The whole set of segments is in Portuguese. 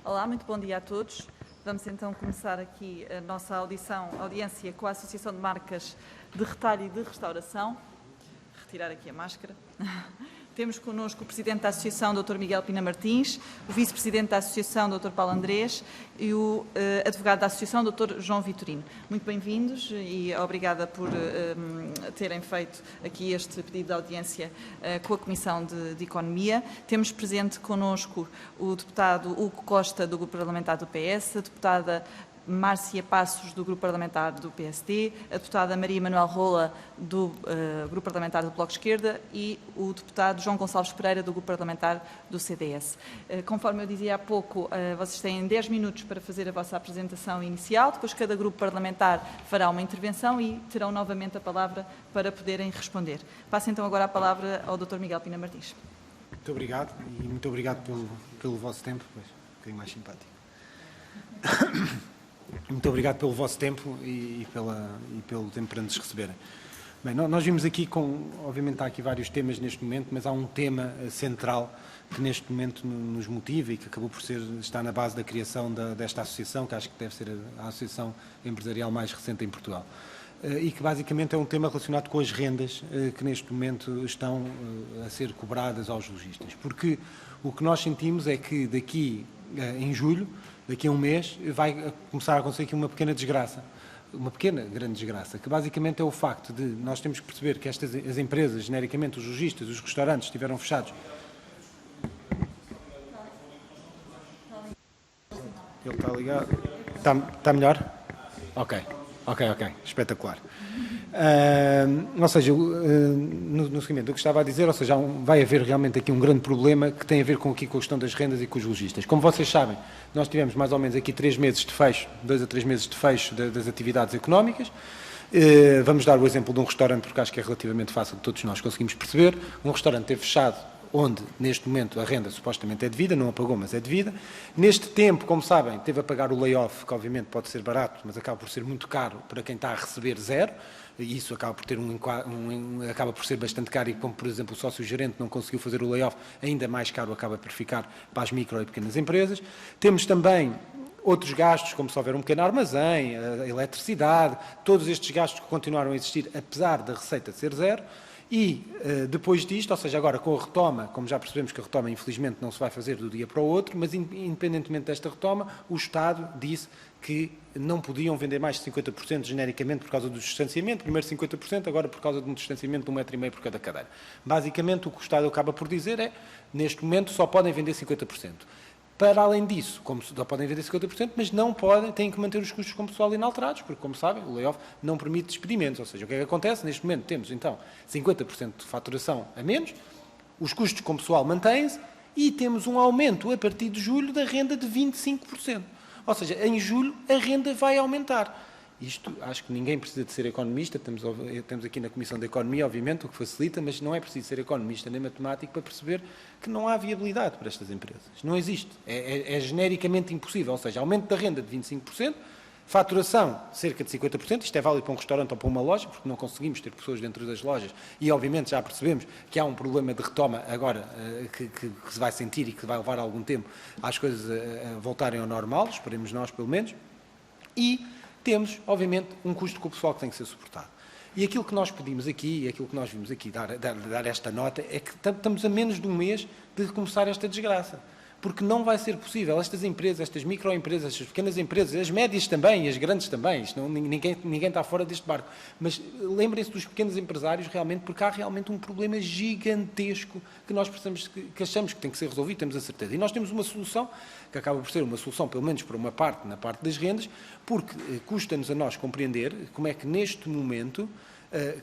Olá, muito bom dia a todos. Vamos então começar aqui a nossa audiência com a Associação de Marcas de Retalho e de Restauração. Retirar aqui a máscara. Temos connosco o Presidente da Associação, Dr. Miguel Pina Martins, o Vice-Presidente da Associação, Dr. Paulo Andrés, e o Advogado da Associação, Dr. João Vitorino. Muito bem-vindos e obrigada por terem feito aqui este pedido de audiência com a Comissão de Economia. Temos presente connosco o Deputado Hugo Costa, do Grupo Parlamentar do PS, a Deputada Márcia Passos, do Grupo Parlamentar do PSD, a deputada Maria Manuel Rola, do Grupo Parlamentar do Bloco de Esquerda e o deputado João Gonçalves Pereira, do Grupo Parlamentar do CDS. Conforme eu dizia há pouco, vocês têm 10 minutos para fazer a vossa apresentação inicial, depois cada grupo parlamentar fará uma intervenção e terão novamente a palavra para poderem responder. Passo então agora a palavra ao Dr. Miguel Pina Martins. Muito obrigado e muito obrigado pelo vosso tempo, pois, um bocadinho mais simpático. Muito obrigado pelo vosso tempo e pelo tempo para nos receberem. Bem, nós vimos aqui, obviamente há aqui vários temas neste momento, mas há um tema central que neste momento nos motiva e que acabou por estar na base da criação desta associação, que acho que deve ser a associação empresarial mais recente em Portugal. E que basicamente é um tema relacionado com as rendas que neste momento estão a ser cobradas aos lojistas. Porque o que nós sentimos é que daqui em julho, daqui a um mês, vai começar a acontecer aqui uma pequena desgraça, uma pequena, grande desgraça, que basicamente é o facto de nós temos que perceber que as empresas, genericamente os lojistas, os restaurantes, estiveram fechados. Ele está ligado? Está melhor? Ok, espetacular. Ou seja, no seguimento do que estava a dizer, ou seja, vai haver realmente aqui um grande problema que tem a ver com a questão das rendas e com os lojistas. Como vocês sabem, nós tivemos mais ou menos aqui 3 meses de fecho, 2 a 3 meses de fecho das atividades económicas. Vamos dar o exemplo de um restaurante, porque acho que é relativamente fácil de todos nós conseguimos perceber. Um restaurante teve fechado, onde, neste momento, a renda supostamente é devida, não apagou, mas é devida. Neste tempo, como sabem, teve a pagar o layoff, que obviamente pode ser barato, mas acaba por ser muito caro para quem está a receber zero, e isso acaba por ter acaba por ser bastante caro, e como, por exemplo, o sócio-gerente não conseguiu fazer o layoff, ainda mais caro acaba por ficar para as micro e pequenas empresas. Temos também outros gastos, como se houver um pequeno armazém, a eletricidade, todos estes gastos que continuaram a existir, apesar da receita ser zero. E depois disto, ou seja, agora com a retoma, como já percebemos que a retoma infelizmente não se vai fazer do dia para o outro, mas independentemente desta retoma, o Estado disse que não podiam vender mais de 50% genericamente por causa do distanciamento, primeiro 50%, agora por causa de um distanciamento de 1,5 m por cada cadeira. Basicamente o que o Estado acaba por dizer é, neste momento só podem vender 50%. Para além disso, como só podem vender 50%, mas não podem, têm que manter os custos com pessoal inalterados, porque, como sabem, o layoff não permite despedimentos. Ou seja, o que é que acontece? Neste momento temos, então, 50% de faturação a menos, os custos com pessoal mantêm-se e temos um aumento, a partir de julho, da renda de 25%. Ou seja, em julho, a renda vai aumentar. Isto, acho que ninguém precisa de ser economista, temos aqui na Comissão da Economia, obviamente, o que facilita, mas não é preciso ser economista nem matemático para perceber que não há viabilidade para estas empresas. Não existe. É genericamente impossível. Ou seja, aumento da renda de 25%, faturação cerca de 50%, isto é válido para um restaurante ou para uma loja, porque não conseguimos ter pessoas dentro das lojas e, obviamente, já percebemos que há um problema de retoma agora que se vai sentir e que vai levar algum tempo às coisas a voltarem ao normal, esperemos nós, pelo menos, e temos, obviamente, um custo com o pessoal que tem que ser suportado. E aquilo que nós pedimos aqui, e aquilo que nós vimos aqui dar esta nota, é que estamos a menos de um mês de começar esta desgraça. Porque não vai ser possível. Estas empresas, estas microempresas, estas pequenas empresas, as médias também e as grandes também, ninguém está fora deste barco. Mas lembrem-se dos pequenos empresários realmente, porque há realmente um problema gigantesco que nós que achamos que tem que ser resolvido, temos a certeza. E nós temos uma solução, que acaba por ser uma solução, pelo menos por uma parte, na parte das rendas, porque custa-nos a nós compreender como é que neste momento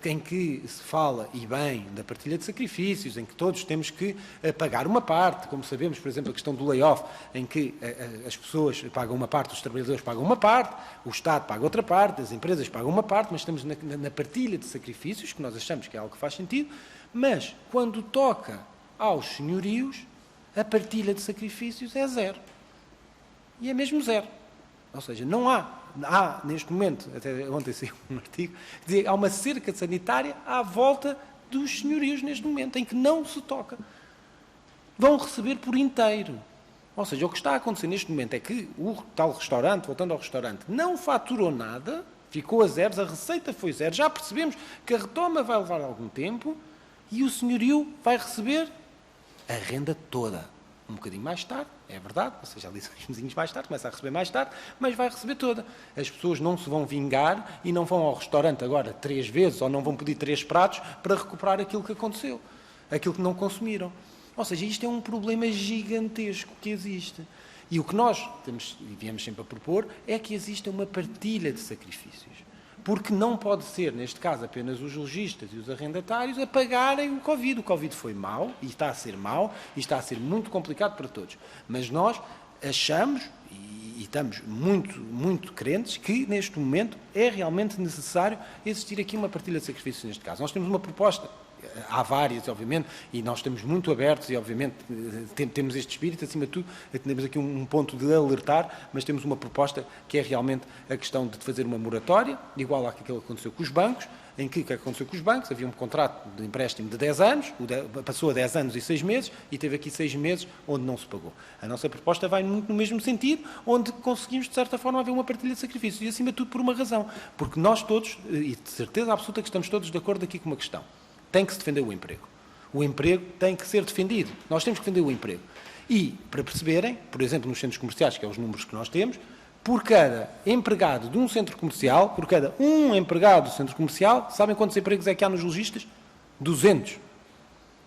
em que se fala, e bem, da partilha de sacrifícios, em que todos temos que pagar uma parte, como sabemos, por exemplo, a questão do layoff, em que as pessoas pagam uma parte, os trabalhadores pagam uma parte, o Estado paga outra parte, as empresas pagam uma parte, mas estamos na partilha de sacrifícios, que nós achamos que é algo que faz sentido, mas quando toca aos senhorios, a partilha de sacrifícios é zero. E é mesmo zero. Ou seja, não há neste momento, até ontem saiu um artigo, que há uma cerca sanitária à volta dos senhorios neste momento, em que não se toca. Vão receber por inteiro. Ou seja, o que está a acontecer neste momento é que o tal restaurante, voltando ao restaurante, não faturou nada, ficou a zeros, a receita foi zero, já percebemos que a retoma vai levar algum tempo e o senhorio vai receber a renda toda. Um bocadinho mais tarde, é verdade, ou seja, ali uns mesinhos mais tarde, começa a receber mais tarde, mas vai receber toda. As pessoas não se vão vingar e não vão ao restaurante agora 3 vezes ou não vão pedir 3 pratos para recuperar aquilo que aconteceu, aquilo que não consumiram. Ou seja, isto é um problema gigantesco que existe. E o que nós temos, e viemos sempre a propor, é que exista uma partilha de sacrifícios. Porque não pode ser, neste caso, apenas os lojistas e os arrendatários a pagarem o Covid. O Covid foi mau, e está a ser mau, e está a ser muito complicado para todos. Mas nós achamos, e estamos muito, muito crentes, que neste momento é realmente necessário existir aqui uma partilha de sacrifícios neste caso. Nós temos uma proposta. Há várias, obviamente, e nós estamos muito abertos e, obviamente, temos este espírito, acima de tudo, temos aqui um ponto de alertar, mas temos uma proposta que é realmente a questão de fazer uma moratória, igual àquilo que aconteceu com os bancos, em que o que aconteceu com os bancos? Havia um contrato de empréstimo de 10 anos, passou a 10 anos e 6 meses, e teve aqui 6 meses onde não se pagou. A nossa proposta vai muito no mesmo sentido, onde conseguimos, de certa forma, haver uma partilha de sacrifícios, e, acima de tudo, por uma razão, porque nós todos, e de certeza absoluta que estamos todos de acordo aqui com uma questão. Tem que se defender o emprego. O emprego tem que ser defendido. Nós temos que defender o emprego. E, para perceberem, por exemplo, nos centros comerciais, que é os números que nós temos, por cada empregado de um centro comercial, por cada um empregado do centro comercial, sabem quantos empregos é que há nos lojistas? 200.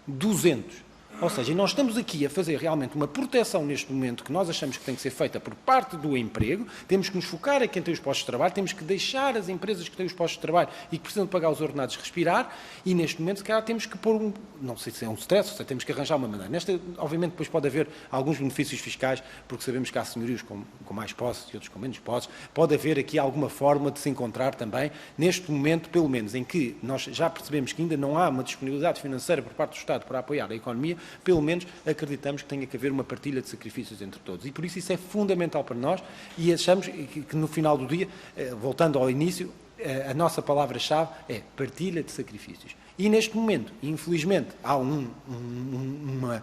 200. Ou seja, nós estamos aqui a fazer realmente uma proteção neste momento que nós achamos que tem que ser feita por parte do emprego, temos que nos focar em quem tem os postos de trabalho, temos que deixar as empresas que têm os postos de trabalho e que precisam de pagar os ordenados respirar, e neste momento, se calhar, temos que pôr não sei se é um stress, ou seja, temos que arranjar uma maneira. Obviamente, depois pode haver alguns benefícios fiscais, porque sabemos que há senhorios com mais posses e outros com menos posses, pode haver aqui alguma forma de se encontrar também, neste momento, pelo menos, em que nós já percebemos que ainda não há uma disponibilidade financeira por parte do Estado para apoiar a economia, pelo menos acreditamos que tenha que haver uma partilha de sacrifícios entre todos. E por isso é fundamental para nós, e achamos que no final do dia, voltando ao início, a nossa palavra-chave é partilha de sacrifícios. E neste momento, infelizmente, há uma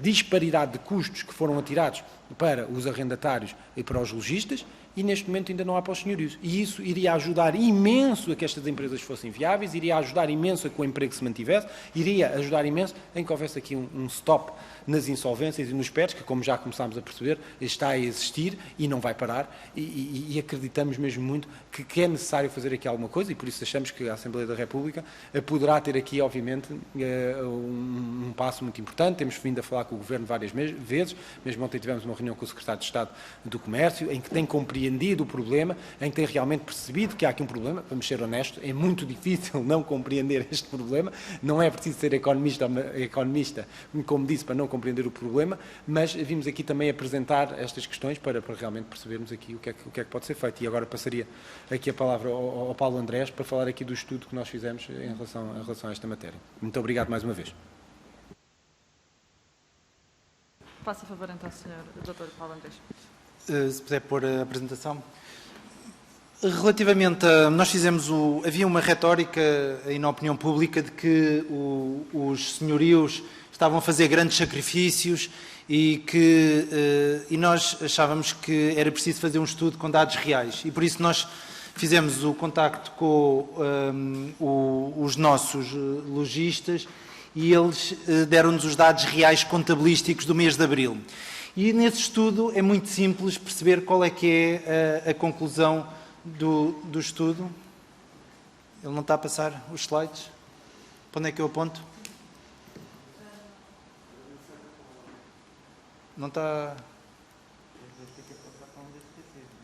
disparidade de custos que foram atirados para os arrendatários e para os lojistas, e neste momento ainda não há para os senhorios. E isso iria ajudar imenso a que estas empresas fossem viáveis, iria ajudar imenso a que o emprego se mantivesse, iria ajudar imenso em que houvesse aqui um stop nas insolvências e nos PERs, que, como já começámos a perceber, está a existir e não vai parar, e acreditamos mesmo muito que é necessário fazer aqui alguma coisa, e por isso achamos que a Assembleia da República poderá ter aqui, obviamente, um passo muito importante. Temos vindo a falar com o Governo várias vezes, mesmo ontem tivemos uma reunião com o Secretário de Estado do Comércio, em que tem compreendido o problema, em que tem realmente percebido que há aqui um problema. Vamos ser honestos, é muito difícil não compreender este problema, não é preciso ser economista, como disse, para não compreender o problema, mas vimos aqui também apresentar estas questões para realmente percebermos aqui o que é que pode ser feito. E agora passaria aqui a palavra ao Paulo Andrés para falar aqui do estudo que nós fizemos em relação a esta matéria. Muito obrigado mais uma vez. Faça a favor então, Sr. Dr. Paulo Andrés. Se puder pôr a apresentação. Relativamente a... Nós fizemos havia uma retórica aí na opinião pública de que os senhorios estavam a fazer grandes sacrifícios e nós achávamos que era preciso fazer um estudo com dados reais. E por isso nós fizemos o contacto com os nossos lojistas e eles deram-nos os dados reais contabilísticos do mês de abril. E nesse estudo é muito simples perceber qual é que é a conclusão do estudo. Ele não está a passar os slides? Para onde é que eu aponto? Não está...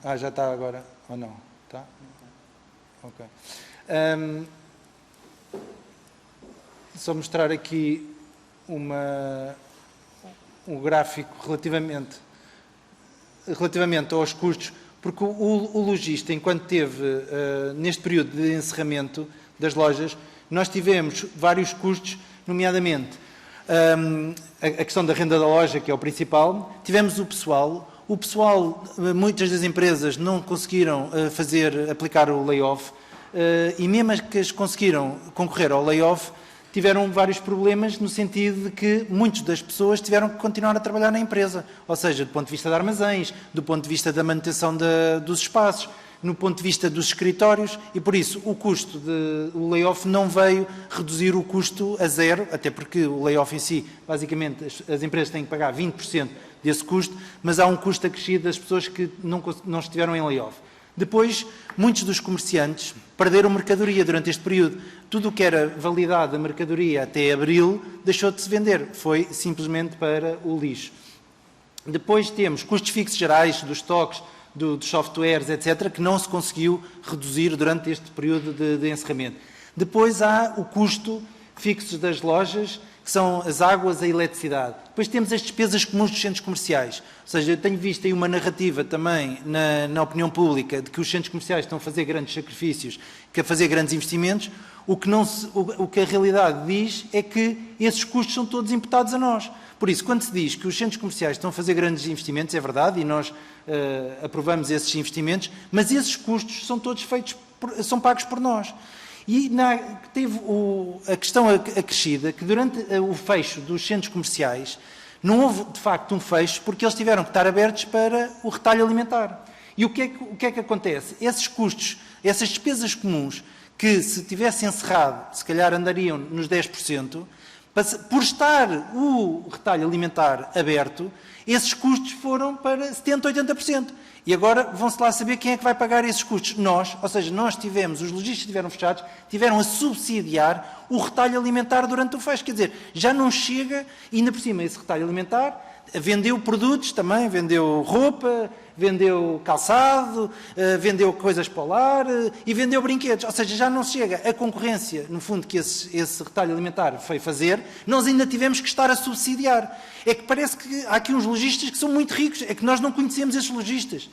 Ah, já está agora. Ou não? Está? Ok. Só mostrar aqui um gráfico relativamente aos custos, porque o lojista, enquanto teve, neste período de encerramento das lojas, nós tivemos vários custos, nomeadamente a questão da renda da loja, que é o principal, tivemos o pessoal, muitas das empresas não conseguiram aplicar o layoff, e mesmo as que conseguiram concorrer ao layoff, tiveram vários problemas no sentido de que muitas das pessoas tiveram que continuar a trabalhar na empresa, ou seja, do ponto de vista de armazéns, do ponto de vista da manutenção dos espaços, no ponto de vista dos escritórios, e por isso o layoff não veio reduzir o custo a zero, até porque o layoff em si, basicamente, as empresas têm que pagar 20% desse custo, mas há um custo acrescido das pessoas que não estiveram em layoff. Depois, muitos dos comerciantes perderam mercadoria durante este período. Tudo o que era validade da mercadoria até abril deixou de se vender, foi simplesmente para o lixo. Depois temos custos fixos gerais dos estoques, dos softwares, etc., que não se conseguiu reduzir durante este período de encerramento. Depois há o custo fixo das lojas, que são as águas e a eletricidade. Depois temos as despesas comuns dos centros comerciais. Ou seja, eu tenho visto aí uma narrativa também na opinião pública de que os centros comerciais estão a fazer grandes sacrifícios, que a fazer grandes investimentos. O que a realidade diz é que esses custos são todos imputados a nós. Por isso, quando se diz que os centros comerciais estão a fazer grandes investimentos, é verdade, e nós aprovamos esses investimentos, mas esses custos são todos são pagos por nós. E teve a questão acrescida que durante o fecho dos centros comerciais não houve, de facto, um fecho porque eles tiveram que estar abertos para o retalho alimentar. E o que é que acontece? Esses custos, essas despesas comuns, que se tivesse encerrado, se calhar andariam nos 10%, por estar o retalho alimentar aberto, esses custos foram para 70%, 80%. E agora vão-se lá saber quem é que vai pagar esses custos. Nós, ou seja, os lojistas estiveram fechados, tiveram a subsidiar o retalho alimentar durante o fecho. Quer dizer, já não chega, e ainda por cima esse retalho alimentar vendeu produtos também, vendeu roupa, vendeu calçado, vendeu coisas para o lar e vendeu brinquedos. Ou seja, já não chega a concorrência, no fundo, que esse retalho alimentar foi fazer, nós ainda tivemos que estar a subsidiar. É que parece que há aqui uns lojistas que são muito ricos, é que nós não conhecemos esses lojistas.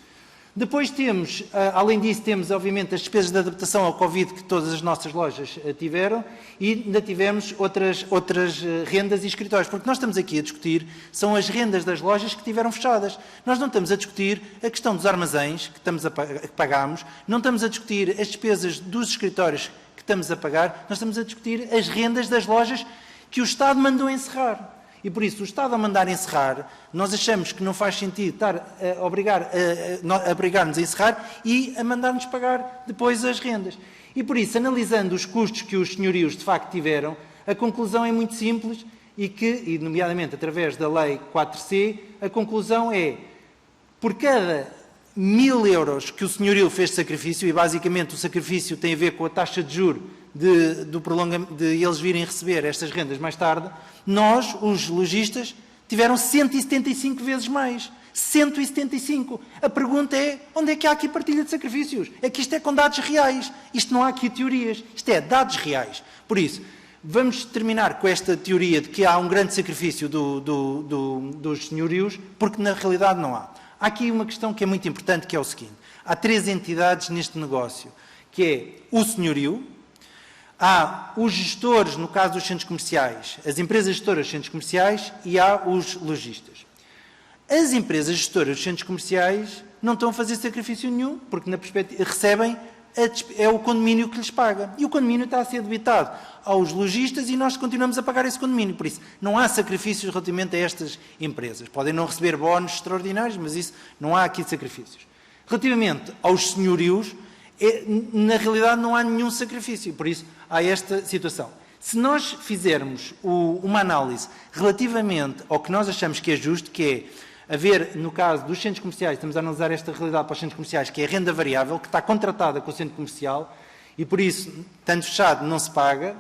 Depois temos, além disso, temos obviamente as despesas de adaptação ao Covid que todas as nossas lojas tiveram e ainda tivemos outras rendas e escritórios, porque nós estamos aqui a discutir são as rendas das lojas que tiveram fechadas. Nós não estamos a discutir a questão dos armazéns que pagámos, não estamos a discutir as despesas dos escritórios que estamos a pagar, nós estamos a discutir as rendas das lojas que o Estado mandou encerrar. E por isso, o Estado a mandar encerrar, nós achamos que não faz sentido estar a obrigar-nos a encerrar e a mandar-nos pagar depois as rendas. E por isso, analisando os custos que os senhorios de facto tiveram, a conclusão é muito simples e nomeadamente através da Lei 4C, a conclusão é, por cada 1.000 euros que o senhorio fez de sacrifício, e basicamente o sacrifício tem a ver com a taxa de juros de eles virem receber estas rendas mais tarde, nós, os lojistas, tiveram 175 vezes mais. 175. A pergunta é, onde é que há aqui partilha de sacrifícios? É que isto é com dados reais. Isto não há aqui teorias. Isto é dados reais. Por isso, vamos terminar com esta teoria de que há um grande sacrifício dos senhorios, porque na realidade não há. Há aqui uma questão que é muito importante, que é o seguinte. Há 3 entidades neste negócio, que é o senhorio, há os gestores, no caso dos centros comerciais, as empresas gestoras dos centros comerciais e há os lojistas. As empresas gestoras dos centros comerciais não estão a fazer sacrifício nenhum, porque na perspectiva recebem, é o condomínio que lhes paga. E o condomínio está a ser debitado aos lojistas e nós continuamos a pagar esse condomínio. Por isso, não há sacrifícios relativamente a estas empresas. Podem não receber bónus extraordinários, mas isso não há aqui sacrifícios. Relativamente aos senhorios, na realidade não há nenhum sacrifício, por isso há esta situação. Se nós fizermos uma análise relativamente ao que nós achamos que é justo, que é haver, no caso dos centros comerciais, estamos a analisar esta realidade para os centros comerciais, que é a renda variável, que está contratada com o centro comercial, e por isso, tanto fechado não se paga,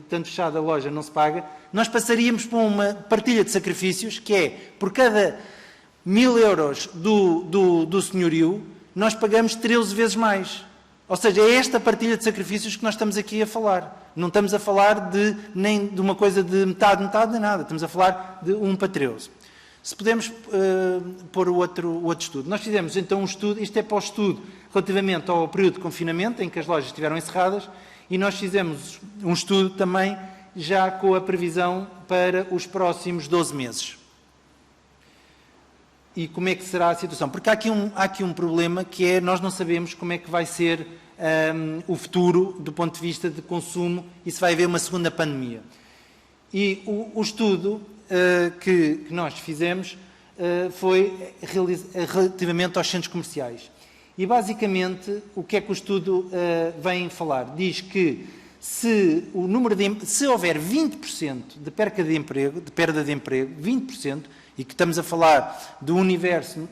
tanto fechado a loja não se paga, nós passaríamos para uma partilha de sacrifícios, que é, por cada 1.000 euros do senhorio, nós pagamos 13 vezes mais. Ou seja, é esta partilha de sacrifícios que nós estamos aqui a falar. Não estamos a falar nem de uma coisa de metade, nem nada. Estamos a falar de 1 para 13. Se podemos pôr o outro estudo. Nós fizemos então um estudo, isto é para o estudo relativamente ao período de confinamento, em que as lojas estiveram encerradas, e nós fizemos um estudo também já com a previsão para os próximos 12 meses. e como é que será a situação. Porque há aqui um problema que é, nós não sabemos como é que vai ser o futuro do ponto de vista de consumo e se vai haver uma segunda pandemia. E o estudo que nós fizemos foi relativamente aos centros comerciais. E basicamente o que é que o estudo vem falar? Diz que se houver 20% de perda de emprego, 20%, e que estamos a falar do universo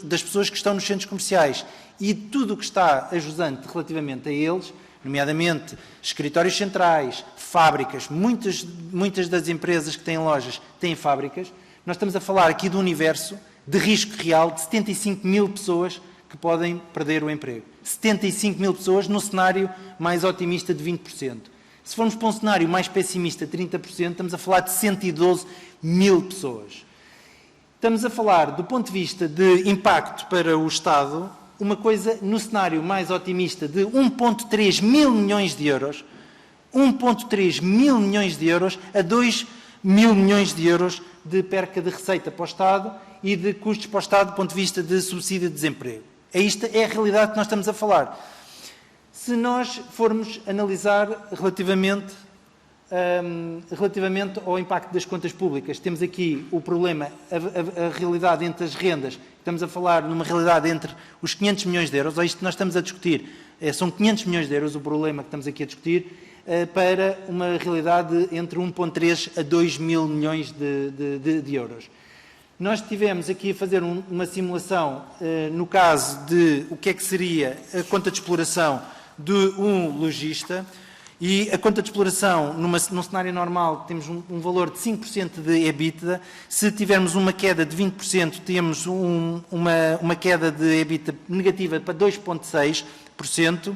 das pessoas que estão nos centros comerciais e tudo o que está ajusante relativamente a eles, nomeadamente escritórios centrais, fábricas, muitas das empresas que têm lojas têm fábricas, nós estamos a falar aqui do universo de risco real de 75 mil pessoas que podem perder o emprego. 75 mil pessoas no cenário mais otimista de 20%. Se formos para um cenário mais pessimista de 30%, estamos a falar de 112 mil pessoas. Estamos a falar, do ponto de vista de impacto para o Estado, uma coisa no cenário mais otimista de 1,3 mil milhões de euros, 1,3 mil milhões de euros a 2 mil milhões de euros de perca de receita para o Estado e de custos para o Estado do ponto de vista de subsídio de desemprego. Esta é a realidade que nós estamos a falar. Se nós formos analisar relativamente ao impacto das contas públicas, temos aqui o problema, a realidade entre as rendas, estamos a falar numa realidade entre os 500 milhões de euros, ou isto que nós estamos a discutir, são 500 milhões de euros o problema que estamos aqui a discutir, para uma realidade entre 1,3 a 2 mil milhões de euros. Nós tivemos aqui a fazer uma simulação, no caso de o que é que seria a conta de exploração de um lojista, e a conta de exploração, num cenário normal, temos um valor de 5% de EBITDA. Se tivermos uma queda de 20%, temos uma queda de EBITDA negativa para 2,6%,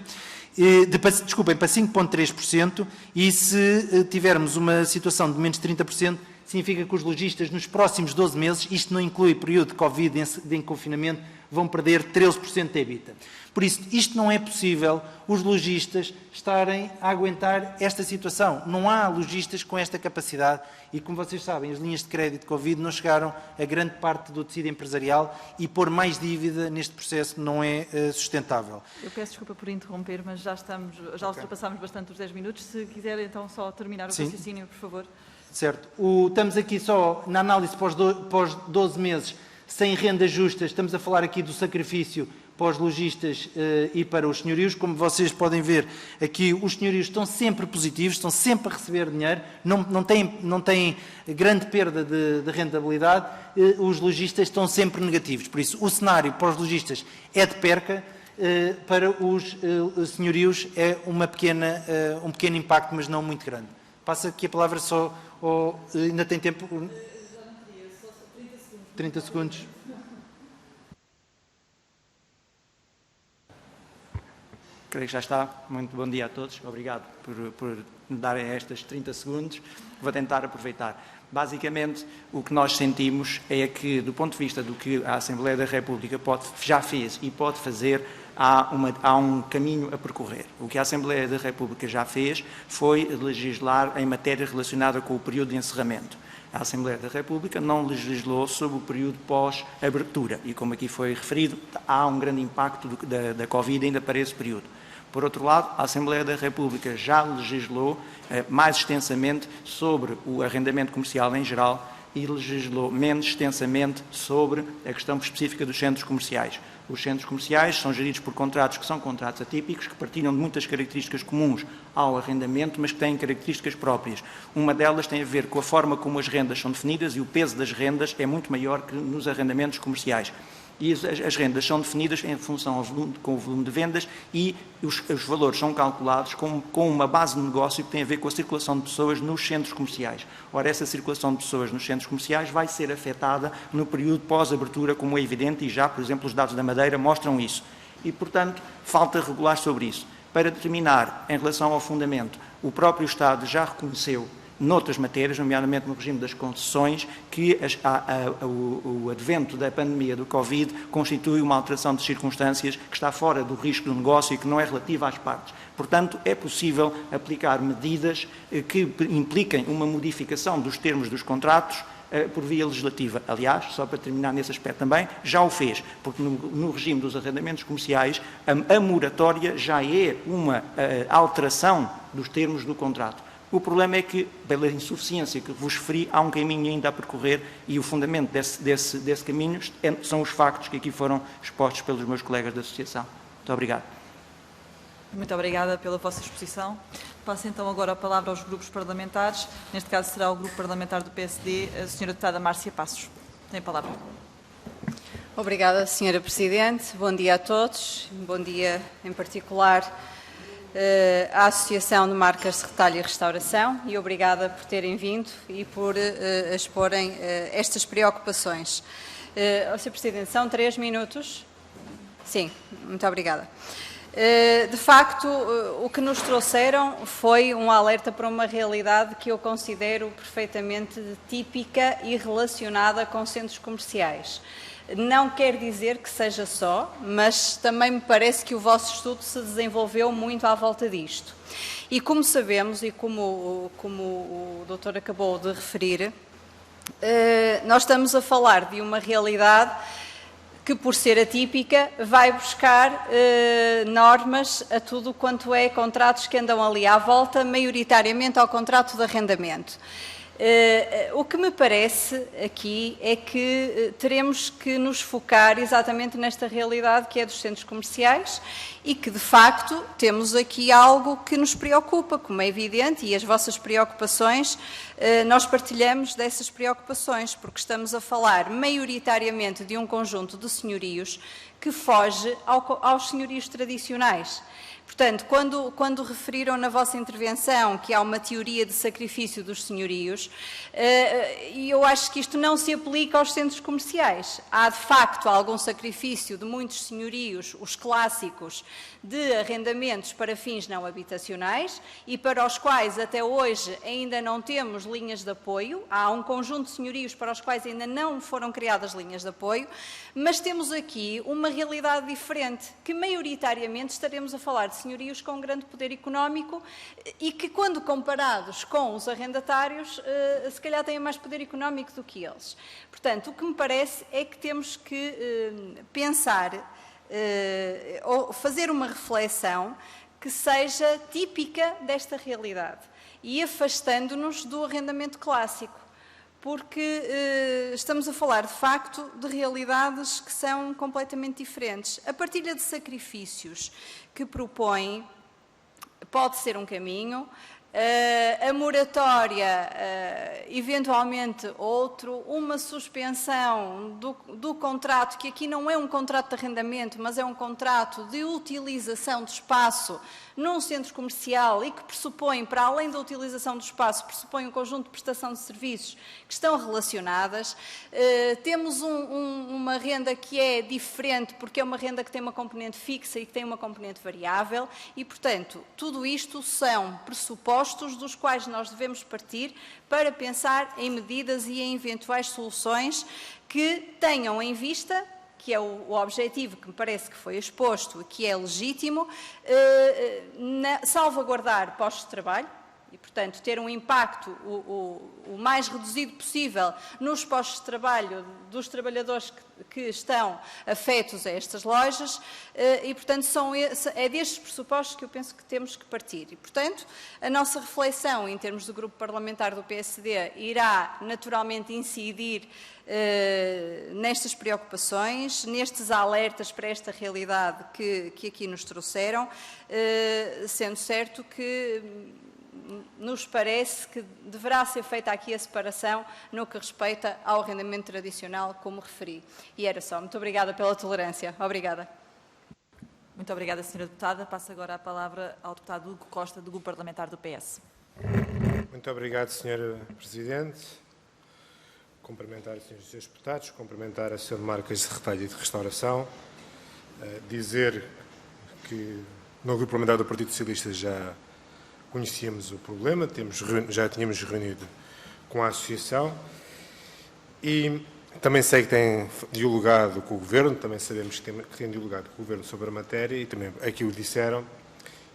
desculpem, para 5,3%, e se tivermos uma situação de menos de 30%, significa que os lojistas, nos próximos 12 meses, isto não inclui período de Covid, de confinamento, vão perder 13% de EBITDA. Por isso, isto não é possível, os lojistas estarem a aguentar esta situação. Não há lojistas com esta capacidade e, como vocês sabem, as linhas de crédito de Covid não chegaram a grande parte do tecido empresarial e pôr mais dívida neste processo não é sustentável. Eu peço desculpa por interromper, mas já ultrapassámos bastante os 10 minutos. Se quiser, então, só terminar o raciocínio, por favor. Certo. Estamos aqui só na análise pós 12 meses, sem rendas justas. Estamos a falar aqui do sacrifício para os lojistas e para os senhorios. Como vocês podem ver, aqui os senhorios estão sempre positivos, estão sempre a receber dinheiro, não têm grande perda de rentabilidade, os lojistas estão sempre negativos. Por isso, o cenário para os lojistas é de perca, para os senhorios é um pequeno impacto, mas não muito grande. Passa aqui a palavra só, ainda tem tempo? 30 segundos. Creio que já está. Muito bom dia a todos. Obrigado por me darem estes 30 segundos. Vou tentar aproveitar. Basicamente, o que nós sentimos é que, do ponto de vista do que a Assembleia da República já fez e pode fazer, há um caminho a percorrer. O que a Assembleia da República já fez foi legislar em matéria relacionada com o período de encerramento. A Assembleia da República não legislou sobre o período pós-abertura e, como aqui foi referido, há um grande impacto da Covid ainda para esse período. Por outro lado, a Assembleia da República já legislou mais extensamente sobre o arrendamento comercial em geral e legislou menos extensamente sobre a questão específica dos centros comerciais. Os centros comerciais são geridos por contratos que são contratos atípicos, que partilham de muitas características comuns ao arrendamento, mas que têm características próprias. Uma delas tem a ver com a forma como as rendas são definidas e o peso das rendas é muito maior que nos arrendamentos comerciais. E as rendas são definidas em função com o volume de vendas e os valores são calculados com uma base de negócio que tem a ver com a circulação de pessoas nos centros comerciais. Ora, essa circulação de pessoas nos centros comerciais vai ser afetada no período pós-abertura, como é evidente, e já, por exemplo, os dados da Madeira mostram isso. E, portanto, falta regular sobre isso. Para terminar, em relação ao fundamento, o próprio Estado já reconheceu noutras matérias, nomeadamente no regime das concessões, que o advento da pandemia do Covid constitui uma alteração de circunstâncias que está fora do risco do negócio e que não é relativa às partes. Portanto, é possível aplicar medidas que impliquem uma modificação dos termos dos contratos por via legislativa. Aliás, só para terminar nesse aspecto também, já o fez, porque no regime dos arrendamentos comerciais, a moratória já é uma alteração dos termos do contrato. O problema é que, pela insuficiência que vos referi, há um caminho ainda a percorrer e o fundamento desse caminho são os factos que aqui foram expostos pelos meus colegas da Associação. Muito obrigado. Muito obrigada pela vossa exposição. Passo então agora a palavra aos grupos parlamentares. Neste caso será o grupo parlamentar do PSD, a senhora deputada Márcia Passos. Tem a palavra. Obrigada, senhora Presidente. Bom dia a todos. Bom dia, em particular, à Associação de Marcas de Retalho e Restauração e obrigada por terem vindo e por exporem estas preocupações. Sr. Presidente, são 3 minutos? Sim, muito obrigada. De facto, o que nos trouxeram foi um alerta para uma realidade que eu considero perfeitamente típica e relacionada com centros comerciais. Não quer dizer que seja só, mas também me parece que o vosso estudo se desenvolveu muito à volta disto. E como sabemos, e como o doutor acabou de referir, nós estamos a falar de uma realidade que, por ser atípica, vai buscar normas a tudo quanto é contratos que andam ali à volta, maioritariamente ao contrato de arrendamento. O que me parece aqui é que teremos que nos focar exatamente nesta realidade que é dos centros comerciais e que, de facto, temos aqui algo que nos preocupa, como é evidente, e as vossas preocupações, nós partilhamos dessas preocupações, porque estamos a falar maioritariamente de um conjunto de senhorios que foge aos senhorios tradicionais. Portanto, quando referiram na vossa intervenção que há uma teoria de sacrifício dos senhorios, eu acho que isto não se aplica aos centros comerciais. Há, de facto, algum sacrifício de muitos senhorios, os clássicos, de arrendamentos para fins não habitacionais e para os quais até hoje ainda não temos linhas de apoio. Há um conjunto de senhorios para os quais ainda não foram criadas linhas de apoio, mas temos aqui uma realidade diferente, que maioritariamente estaremos a falar de senhorios com grande poder económico e que, quando comparados com os arrendatários, se calhar têm mais poder económico do que eles. Portanto, o que me parece é que temos que pensar ou fazer uma reflexão que seja típica desta realidade e afastando-nos do arrendamento clássico, porque estamos a falar, de facto, de realidades que são completamente diferentes. A partilha de sacrifícios que propõe pode ser um caminho, a moratória, eventualmente outro, uma suspensão do contrato, que aqui não é um contrato de arrendamento, mas é um contrato de utilização de espaço num centro comercial e que pressupõe, para além da utilização do espaço, pressupõe um conjunto de prestação de serviços que estão relacionadas. Temos uma renda que é diferente, porque é uma renda que tem uma componente fixa e que tem uma componente variável e, portanto, tudo isto são pressupostos dos quais nós devemos partir para pensar em medidas e em eventuais soluções que tenham em vista, que é o objetivo que me parece que foi exposto, que é legítimo, salvaguardar postos de trabalho e, portanto, ter um impacto o mais reduzido possível nos postos de trabalho dos trabalhadores que estão afetos a estas lojas e, portanto, é destes pressupostos que eu penso que temos que partir. E, portanto, a nossa reflexão em termos do grupo parlamentar do PSD irá naturalmente incidir nestas preocupações, nestes alertas para esta realidade que aqui nos trouxeram, sendo certo que nos parece que deverá ser feita aqui a separação no que respeita ao arrendamento tradicional, como referi. E era só. Muito obrigada pela tolerância. Obrigada. Muito obrigada, Sra. Deputada. Passo agora a palavra ao deputado Hugo Costa, do Grupo Parlamentar do PS. Muito obrigado, Sra. Presidente. Cumprimentar os Srs. Deputados, cumprimentar a Sra. Marcas de Retalho e de Restauração, dizer que no Grupo Parlamentar do Partido Socialista já conhecíamos o problema, já tínhamos reunido com a Associação e também sei que tem dialogado com o Governo, também sabemos que tem dialogado com o Governo sobre a matéria e também aqui o disseram,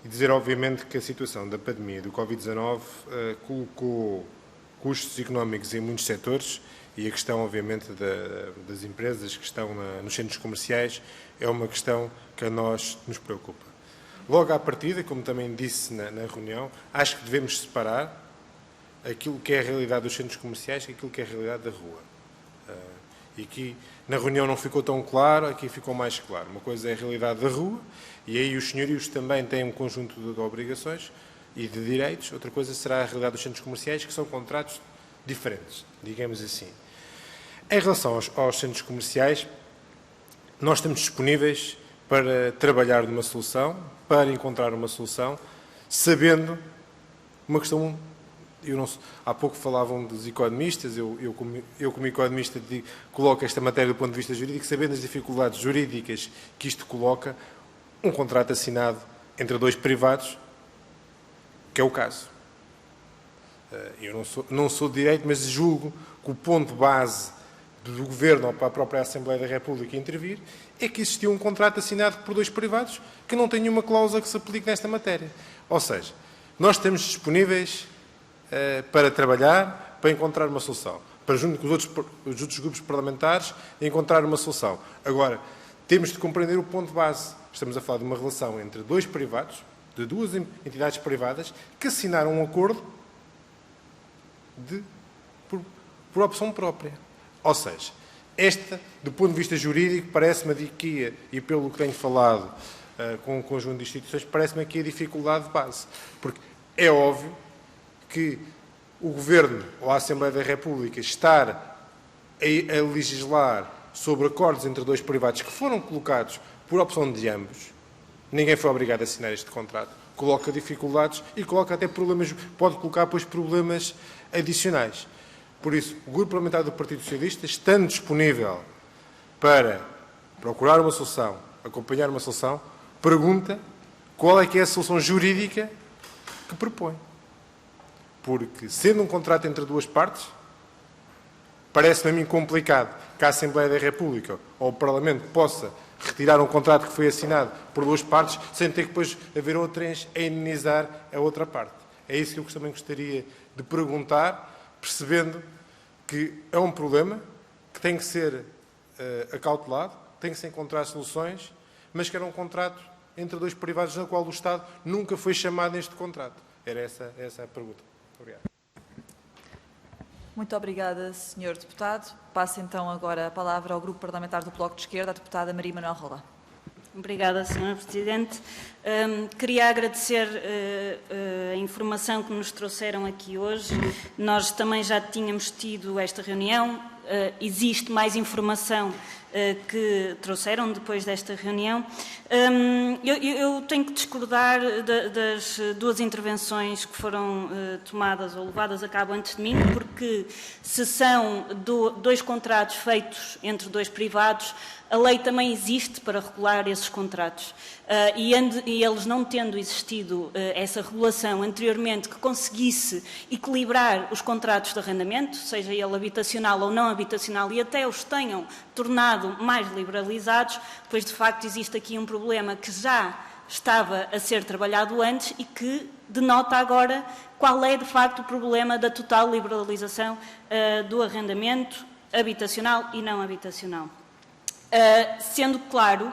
e dizer obviamente que a situação da pandemia do Covid-19 colocou custos económicos em muitos setores e a questão, obviamente, das empresas que estão nos centros comerciais é uma questão que a nós nos preocupa. Logo à partida, como também disse na reunião, acho que devemos separar aquilo que é a realidade dos centros comerciais e aquilo que é a realidade da rua. E aqui na reunião não ficou tão claro, aqui ficou mais claro. Uma coisa é a realidade da rua, e aí os senhorios também têm um conjunto de obrigações e de direitos. Outra coisa será a realidade dos centros comerciais, que são contratos diferentes, digamos assim. Em relação aos centros comerciais, nós estamos disponíveis para trabalhar numa solução, para encontrar uma solução, sabendo uma questão. Há pouco falavam dos economistas, eu como economista coloco esta matéria do ponto de vista jurídico, sabendo as dificuldades jurídicas que isto coloca, um contrato assinado entre dois privados, que é o caso. Eu não sou de direito, mas julgo que o ponto base do Governo ou para a própria Assembleia da República intervir é que existiu um contrato assinado por dois privados que não tem nenhuma cláusula que se aplique nesta matéria. Ou seja, nós estamos disponíveis para trabalhar, para encontrar uma solução, para junto com os outros grupos parlamentares encontrar uma solução. Agora, temos de compreender o ponto base. Estamos a falar de uma relação entre dois privados, de duas entidades privadas, que assinaram um acordo por opção própria. Ou seja, esta, do ponto de vista jurídico, parece-me aqui, e pelo que tenho falado com um conjunto de instituições, parece-me aqui a dificuldade de base. Porque é óbvio que o Governo ou a Assembleia da República estar a legislar sobre acordos entre dois privados que foram colocados por opção de ambos, ninguém foi obrigado a assinar este contrato, coloca dificuldades e coloca até problemas, pode colocar depois problemas adicionais. Por isso, o Grupo Parlamentar do Partido Socialista, estando disponível para procurar uma solução, acompanhar uma solução, pergunta qual é que é a solução jurídica que propõe. Porque, sendo um contrato entre duas partes, parece-me a mim complicado que a Assembleia da República ou o Parlamento possa retirar um contrato que foi assinado por duas partes sem ter que depois haver outras a indemnizar a outra parte. É isso que eu também gostaria de perguntar, percebendo que é um problema que tem que ser acautelado, tem que se encontrar soluções, mas que era um contrato entre dois privados na qual o Estado nunca foi chamado neste contrato. Era essa a pergunta. Obrigado. Muito obrigada, Sr. Deputado. Passo então agora a palavra ao Grupo Parlamentar do Bloco de Esquerda, a deputada Maria Manuel Rola. Obrigada, Sr. Presidente. Queria agradecer a informação que nos trouxeram aqui hoje. Nós também já tínhamos tido esta reunião. Existe mais informação que trouxeram depois desta reunião. Eu tenho que discordar das duas intervenções que foram tomadas ou levadas a cabo antes de mim, porque se são dois contratos feitos entre dois privados, a lei também existe para regular esses contratos. E eles não tendo existido essa regulação anteriormente que conseguisse equilibrar os contratos de arrendamento, seja ele habitacional ou não habitacional, e até os tenham tornado mais liberalizados, pois de facto existe aqui um problema que já estava a ser trabalhado antes e que denota agora qual é de facto o problema da total liberalização do arrendamento habitacional e não habitacional. Sendo claro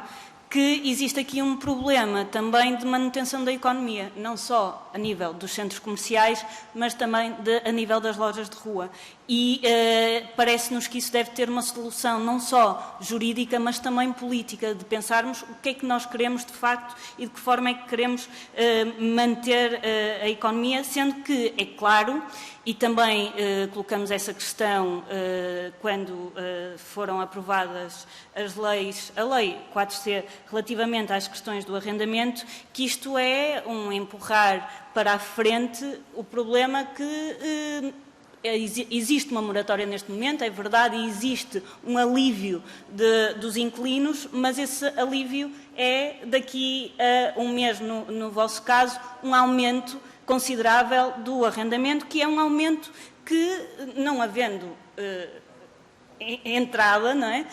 que existe aqui um problema também de manutenção da economia, não só a nível dos centros comerciais, mas também a nível das lojas de rua. E parece-nos que isso deve ter uma solução não só jurídica, mas também política, de pensarmos o que é que nós queremos de facto e de que forma é que queremos manter a economia, sendo que, é claro, e também colocamos essa questão quando foram aprovadas as leis, a Lei 4C, relativamente às questões do arrendamento, que isto é um empurrar para a frente o problema que existe uma moratória neste momento, é verdade, e existe um alívio dos inquilinos, mas esse alívio é daqui a um mês, no vosso caso, um aumento considerável do arrendamento, que é um aumento que, não havendo entrada, não é?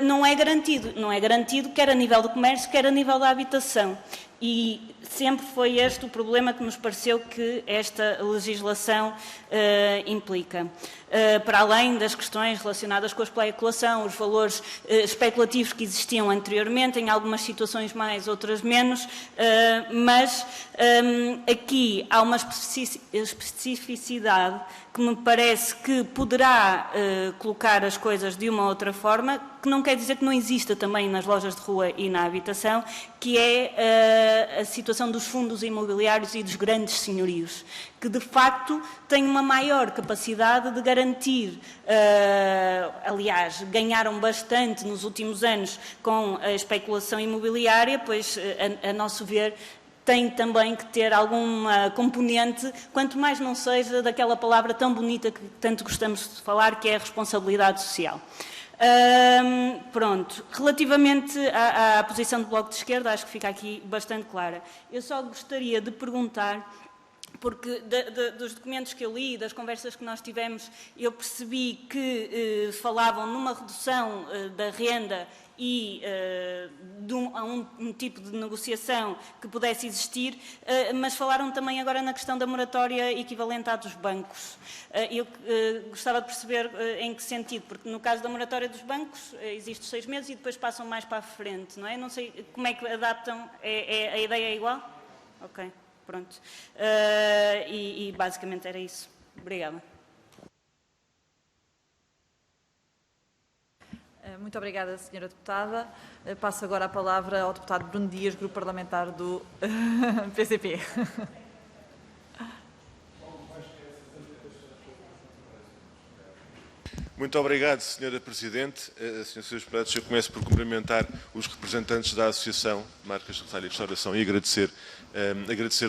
Não é garantido. Não é garantido quer a nível do comércio, quer a nível da habitação. E sempre foi este o problema que nos pareceu que esta legislação implica. Para além das questões relacionadas com a especulação, os valores especulativos que existiam anteriormente, em algumas situações mais, outras menos, mas aqui há uma especificidade que me parece que poderá colocar as coisas de uma outra forma, que não quer dizer que não exista também nas lojas de rua e na habitação, que é a situação dos fundos imobiliários e dos grandes senhorios, que de facto têm uma maior capacidade de garantir, aliás, ganharam bastante nos últimos anos com a especulação imobiliária, pois, a nosso ver, tem também que ter alguma componente, quanto mais não seja daquela palavra tão bonita que tanto gostamos de falar, que é a responsabilidade social. Pronto. Relativamente à posição do Bloco de Esquerda, acho que fica aqui bastante clara. Eu só gostaria de perguntar, porque dos documentos que eu li, das conversas que nós tivemos, eu percebi que falavam numa redução da renda e a um tipo de negociação que pudesse existir, mas falaram também agora na questão da moratória equivalente à dos bancos. Eu gostava de perceber em que sentido, porque no caso da moratória dos bancos existe 6 meses e depois passam mais para a frente, não é? Não sei como é que adaptam, a ideia é igual? Ok, pronto. E basicamente era isso. Obrigada. Muito obrigada, Sra. Deputada. Passo agora a palavra ao deputado Bruno Dias, Grupo Parlamentar do PCP. Muito obrigado, Sra. Presidente. Srs. Deputados, eu começo por cumprimentar os representantes da Associação de Marcas de Retalho e Restauração e agradecer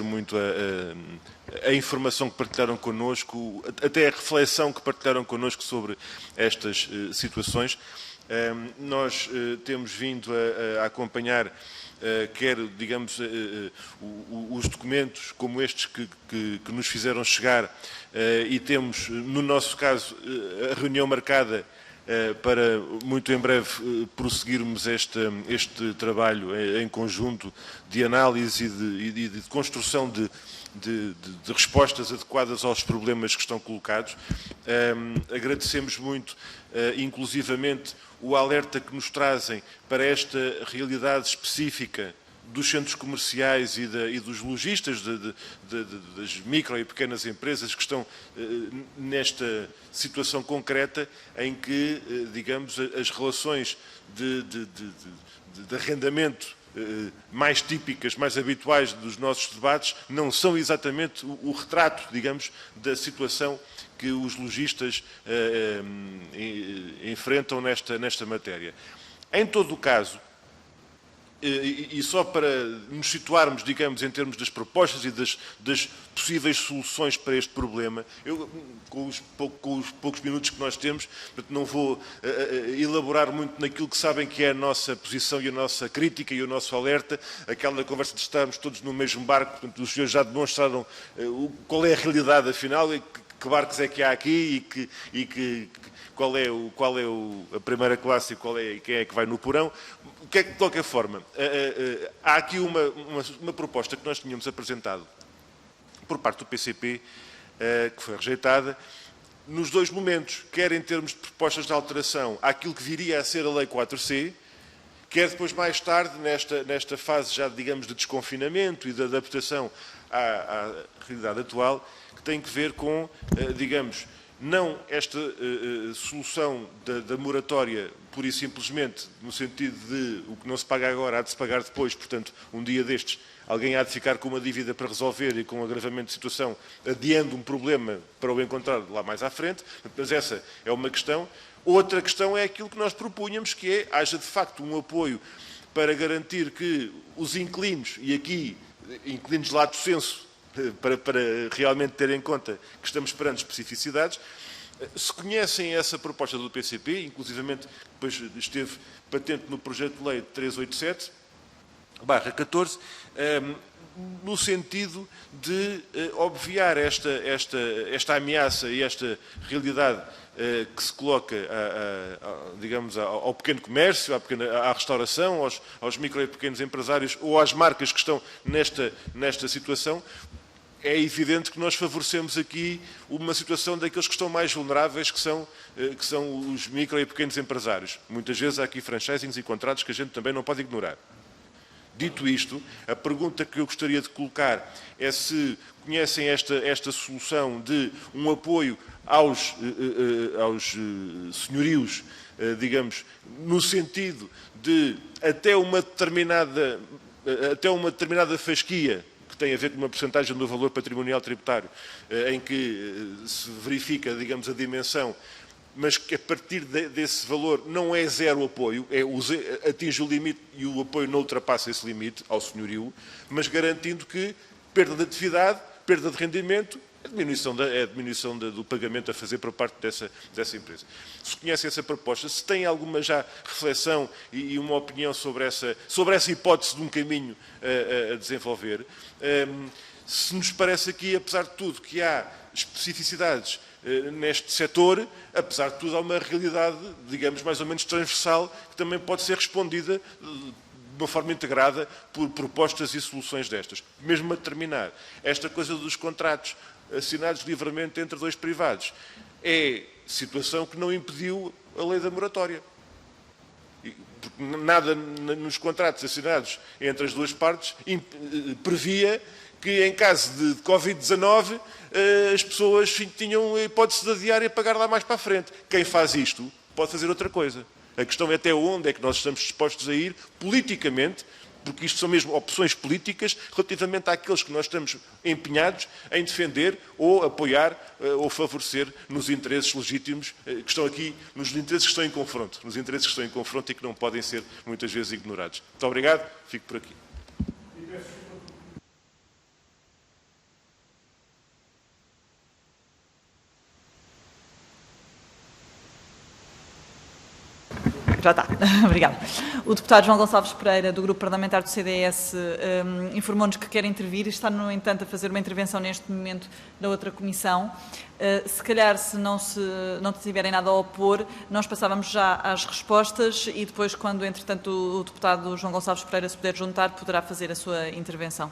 muito a informação que partilharam connosco, até a reflexão que partilharam connosco sobre estas situações. Nós temos vindo a acompanhar, quer, digamos, os documentos como estes que nos fizeram chegar, e temos, no nosso caso, a reunião marcada para muito em breve prosseguirmos este trabalho em conjunto de análise e de construção de respostas adequadas aos problemas que estão colocados. Agradecemos muito, inclusivamente, o alerta que nos trazem para esta realidade específica dos centros comerciais e dos lojistas, das micro e pequenas empresas que estão nesta situação concreta em que, digamos, as relações de arrendamento mais típicas, mais habituais dos nossos debates, não são exatamente o retrato, digamos, da situação que os lojistas enfrentam nesta matéria. Em todo o caso, e só para nos situarmos, digamos, em termos das propostas e das possíveis soluções para este problema, eu, com os poucos minutos que nós temos, não vou elaborar muito naquilo que sabem que é a nossa posição e a nossa crítica e o nosso alerta, aquela conversa de estarmos todos no mesmo barco, portanto, os senhores já demonstraram qual é a realidade afinal, que barcos é que há aqui e qual é a primeira classe e quem é que vai no porão. De qualquer forma, há aqui uma proposta que nós tínhamos apresentado por parte do PCP, que foi rejeitada, nos dois momentos, quer em termos de propostas de alteração àquilo que viria a ser a Lei 4C, quer depois mais tarde, nesta fase já, digamos, de desconfinamento e de adaptação à realidade atual, que tem que ver com, digamos, não esta solução da moratória pura e simplesmente no sentido de o que não se paga agora há de se pagar depois, portanto, um dia destes alguém há de ficar com uma dívida para resolver e com um agravamento de situação, adiando um problema para o encontrar lá mais à frente, mas essa é uma questão. Outra questão é aquilo que nós propunhamos, que haja de facto um apoio para garantir que os inquilinos, e aqui inquilinos lato sensu, para realmente ter em conta que estamos perante especificidades, se conhecem essa proposta do PCP, inclusivamente depois esteve patente no projeto de lei 387/14, no sentido de obviar esta ameaça e esta realidade que se coloca, digamos, ao pequeno comércio, à restauração, aos micro e pequenos empresários ou às marcas que estão nesta situação, é evidente que nós favorecemos aqui uma situação daqueles que estão mais vulneráveis, que são os micro e pequenos empresários. Muitas vezes há aqui franchisings e contratos que a gente também não pode ignorar. Dito isto, a pergunta que eu gostaria de colocar é se conhecem esta solução de um apoio aos senhorios, digamos, no sentido de até uma determinada fasquia, que tem a ver com uma percentagem do valor patrimonial tributário, em que se verifica, digamos, a dimensão, mas que a partir desse valor não é zero apoio, atinge o limite e o apoio não ultrapassa esse limite ao senhorio, mas garantindo que perda de atividade, perda de rendimento, a diminuição do pagamento a fazer por parte dessa empresa. Se conhece essa proposta, se tem alguma já reflexão e uma opinião sobre essa hipótese de um caminho a desenvolver, se nos parece aqui, apesar de tudo, que há especificidades neste setor, apesar de tudo há uma realidade, digamos, mais ou menos transversal, que também pode ser respondida de uma forma integrada por propostas e soluções destas. Mesmo a terminar, esta coisa dos contratos assinados livremente entre dois privados é situação que não impediu a lei da moratória. Porque nada nos contratos assinados entre as duas partes previa que, em caso de Covid-19, as pessoas tinham a hipótese de adiar e pagar lá mais para a frente. Quem faz isto pode fazer outra coisa. A questão é até onde é que nós estamos dispostos a ir politicamente, porque isto são mesmo opções políticas relativamente àqueles que nós estamos empenhados em defender ou apoiar ou favorecer nos interesses legítimos que estão aqui, nos interesses que estão em confronto, e que não podem ser muitas vezes ignorados. Muito obrigado, fico por aqui. Já está. Obrigada. O deputado João Gonçalves Pereira, do Grupo Parlamentar do CDS, informou-nos que quer intervir e está, no entanto, a fazer uma intervenção neste momento na outra comissão. Se calhar, se não tiverem nada a opor, nós passávamos já às respostas e depois, quando, entretanto, o deputado João Gonçalves Pereira se puder juntar, poderá fazer a sua intervenção.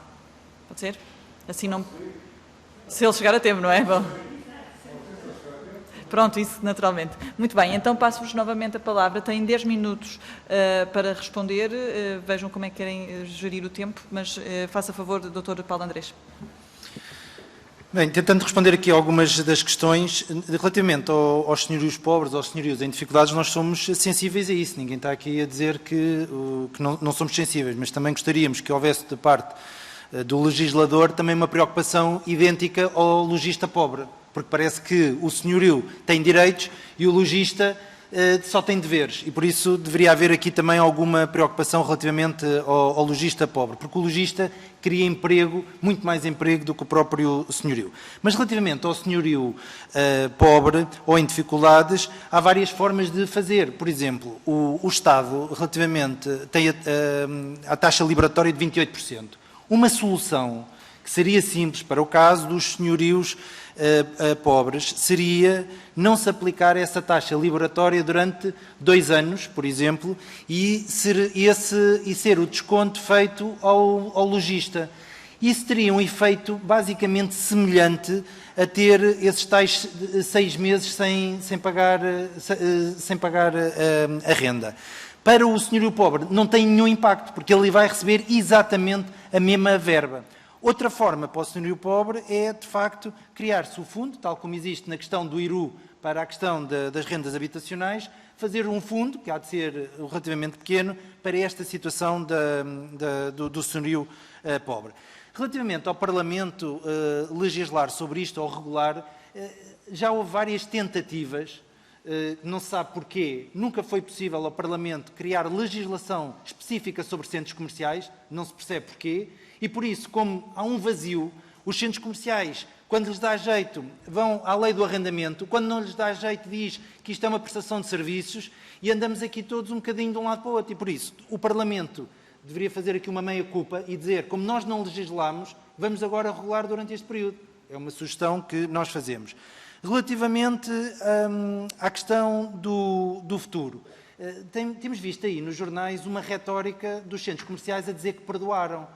Pode ser? Assim não... Se ele chegar a tempo, não é? Bom. Pronto, isso naturalmente. Muito bem, então passo-vos novamente a palavra. Têm 10 minutos para responder. Vejam como é que querem gerir o tempo, mas faça favor, Dr. Paulo Andrés. Bem, tentando responder aqui algumas das questões, relativamente aos senhorios pobres, aos senhorios em dificuldades, nós somos sensíveis a isso. Ninguém está aqui a dizer que não somos sensíveis, mas também gostaríamos que houvesse de parte do legislador também uma preocupação idêntica ao lojista pobre. Porque parece que o senhorio tem direitos e o lojista só tem deveres. E por isso deveria haver aqui também alguma preocupação relativamente ao lojista pobre. Porque o lojista cria emprego, muito mais emprego do que o próprio senhorio. Mas relativamente ao senhorio pobre ou em dificuldades, há várias formas de fazer. Por exemplo, o Estado relativamente tem a taxa liberatória de 28%. Uma solução que seria simples para o caso dos senhorios pobres seria não se aplicar essa taxa liberatória durante 2 anos, por exemplo, e ser o desconto feito ao lojista. Isso teria um efeito basicamente semelhante a ter esses tais 6 meses sem pagar a renda. Para o senhorio pobre não tem nenhum impacto, porque ele vai receber exatamente a mesma verba. Outra forma para o senhorio pobre é, de facto, criar-se o fundo, tal como existe na questão do IRU para a questão das rendas habitacionais, fazer um fundo, que há de ser relativamente pequeno, para esta situação do senhorio pobre. Relativamente ao Parlamento legislar sobre isto ou regular, já houve várias tentativas, não se sabe porquê, nunca foi possível ao Parlamento criar legislação específica sobre centros comerciais, não se percebe porquê, e por isso, como há um vazio, os centros comerciais, quando lhes dá jeito, vão à lei do arrendamento, quando não lhes dá jeito, diz que isto é uma prestação de serviços, e andamos aqui todos um bocadinho de um lado para o outro, e por isso o Parlamento deveria fazer aqui uma meia-culpa e dizer, como nós não legislamos, vamos agora regular durante este período. É uma sugestão que nós fazemos. Relativamente à questão do futuro, temos visto aí nos jornais uma retórica dos centros comerciais a dizer que perdoaram.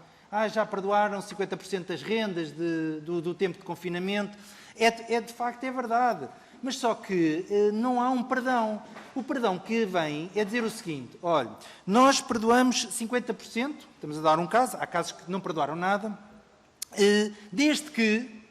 Já perdoaram 50% das rendas do tempo de confinamento. De facto, é verdade. Mas só que não há um perdão. O perdão que vem é dizer o seguinte: olha, nós perdoamos 50%, estamos a dar um caso, há casos que não perdoaram nada, desde que,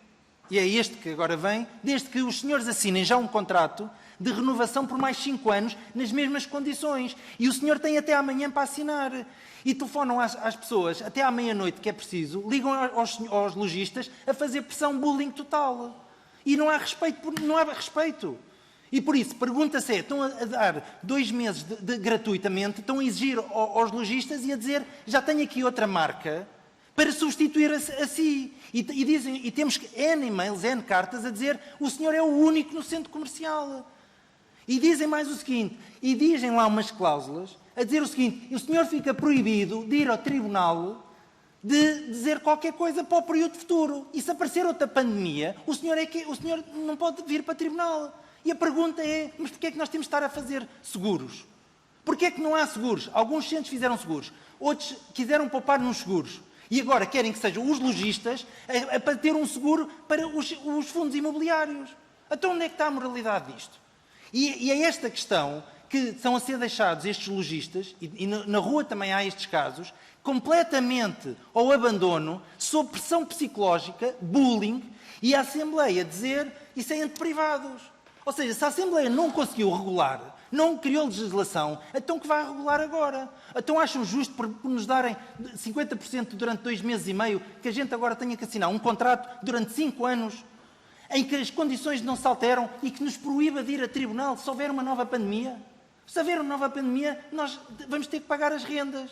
e é este que agora vem, desde que os senhores assinem já um contrato de renovação por mais 5 anos, nas mesmas condições. E o senhor tem até amanhã para assinar. E telefonam às pessoas até à meia-noite, que é preciso, ligam aos lojistas a fazer pressão bullying total. E não há respeito. E por isso, pergunta-se estão a dar 2 meses gratuitamente, estão a exigir aos lojistas e a dizer, já tenho aqui outra marca para substituir a si. E temos N e-mails, N cartas a dizer, o senhor é o único no centro comercial. E dizem mais o seguinte, e dizem lá umas cláusulas, a dizer o seguinte, o senhor fica proibido de ir ao tribunal de dizer qualquer coisa para o período futuro. E se aparecer outra pandemia, o senhor não pode vir para o tribunal. E a pergunta é, mas porquê é que nós temos de estar a fazer seguros? Porquê é que não há seguros? Alguns centros fizeram seguros, outros quiseram poupar nos seguros. E agora querem que sejam os lojistas para ter um seguro para os fundos imobiliários. Então onde é que está a moralidade disto? E é esta questão que são a ser deixados estes lojistas, e na rua também há estes casos, completamente ao abandono, sob pressão psicológica, bullying, e a Assembleia dizer isso é entre privados. Ou seja, se a Assembleia não conseguiu regular, não criou legislação, então que vai regular agora? Então acham justo por nos darem 50% durante 2 meses e meio, que a gente agora tenha que assinar um contrato durante 5 anos, em que as condições não se alteram e que nos proíba de ir a tribunal se houver uma nova pandemia? Se houver uma nova pandemia, nós vamos ter que pagar as rendas.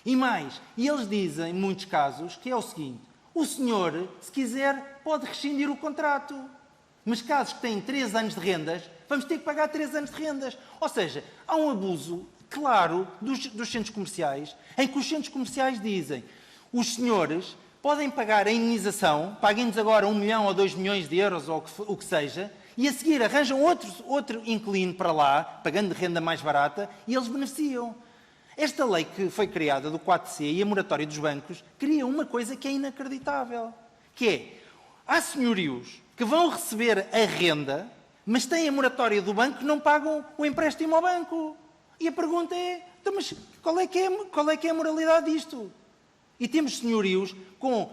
E mais, e eles dizem, em muitos casos, que é o seguinte, o senhor, se quiser, pode rescindir o contrato. Mas casos que têm 3 anos de rendas, vamos ter que pagar 3 anos de rendas. Ou seja, há um abuso claro dos centros comerciais, em que os centros comerciais dizem, os senhores podem pagar a indenização, paguem-nos agora 1 milhão ou 2 milhões de euros, ou o que seja, e a seguir arranjam outro inquilino para lá, pagando de renda mais barata, e eles beneficiam. Esta lei que foi criada do 4C e a moratória dos bancos cria uma coisa que é inacreditável, que é, há senhorios que vão receber a renda, mas têm a moratória do banco que não pagam o empréstimo ao banco. E a pergunta é, então, mas qual é que é a moralidade disto? E temos senhorios com,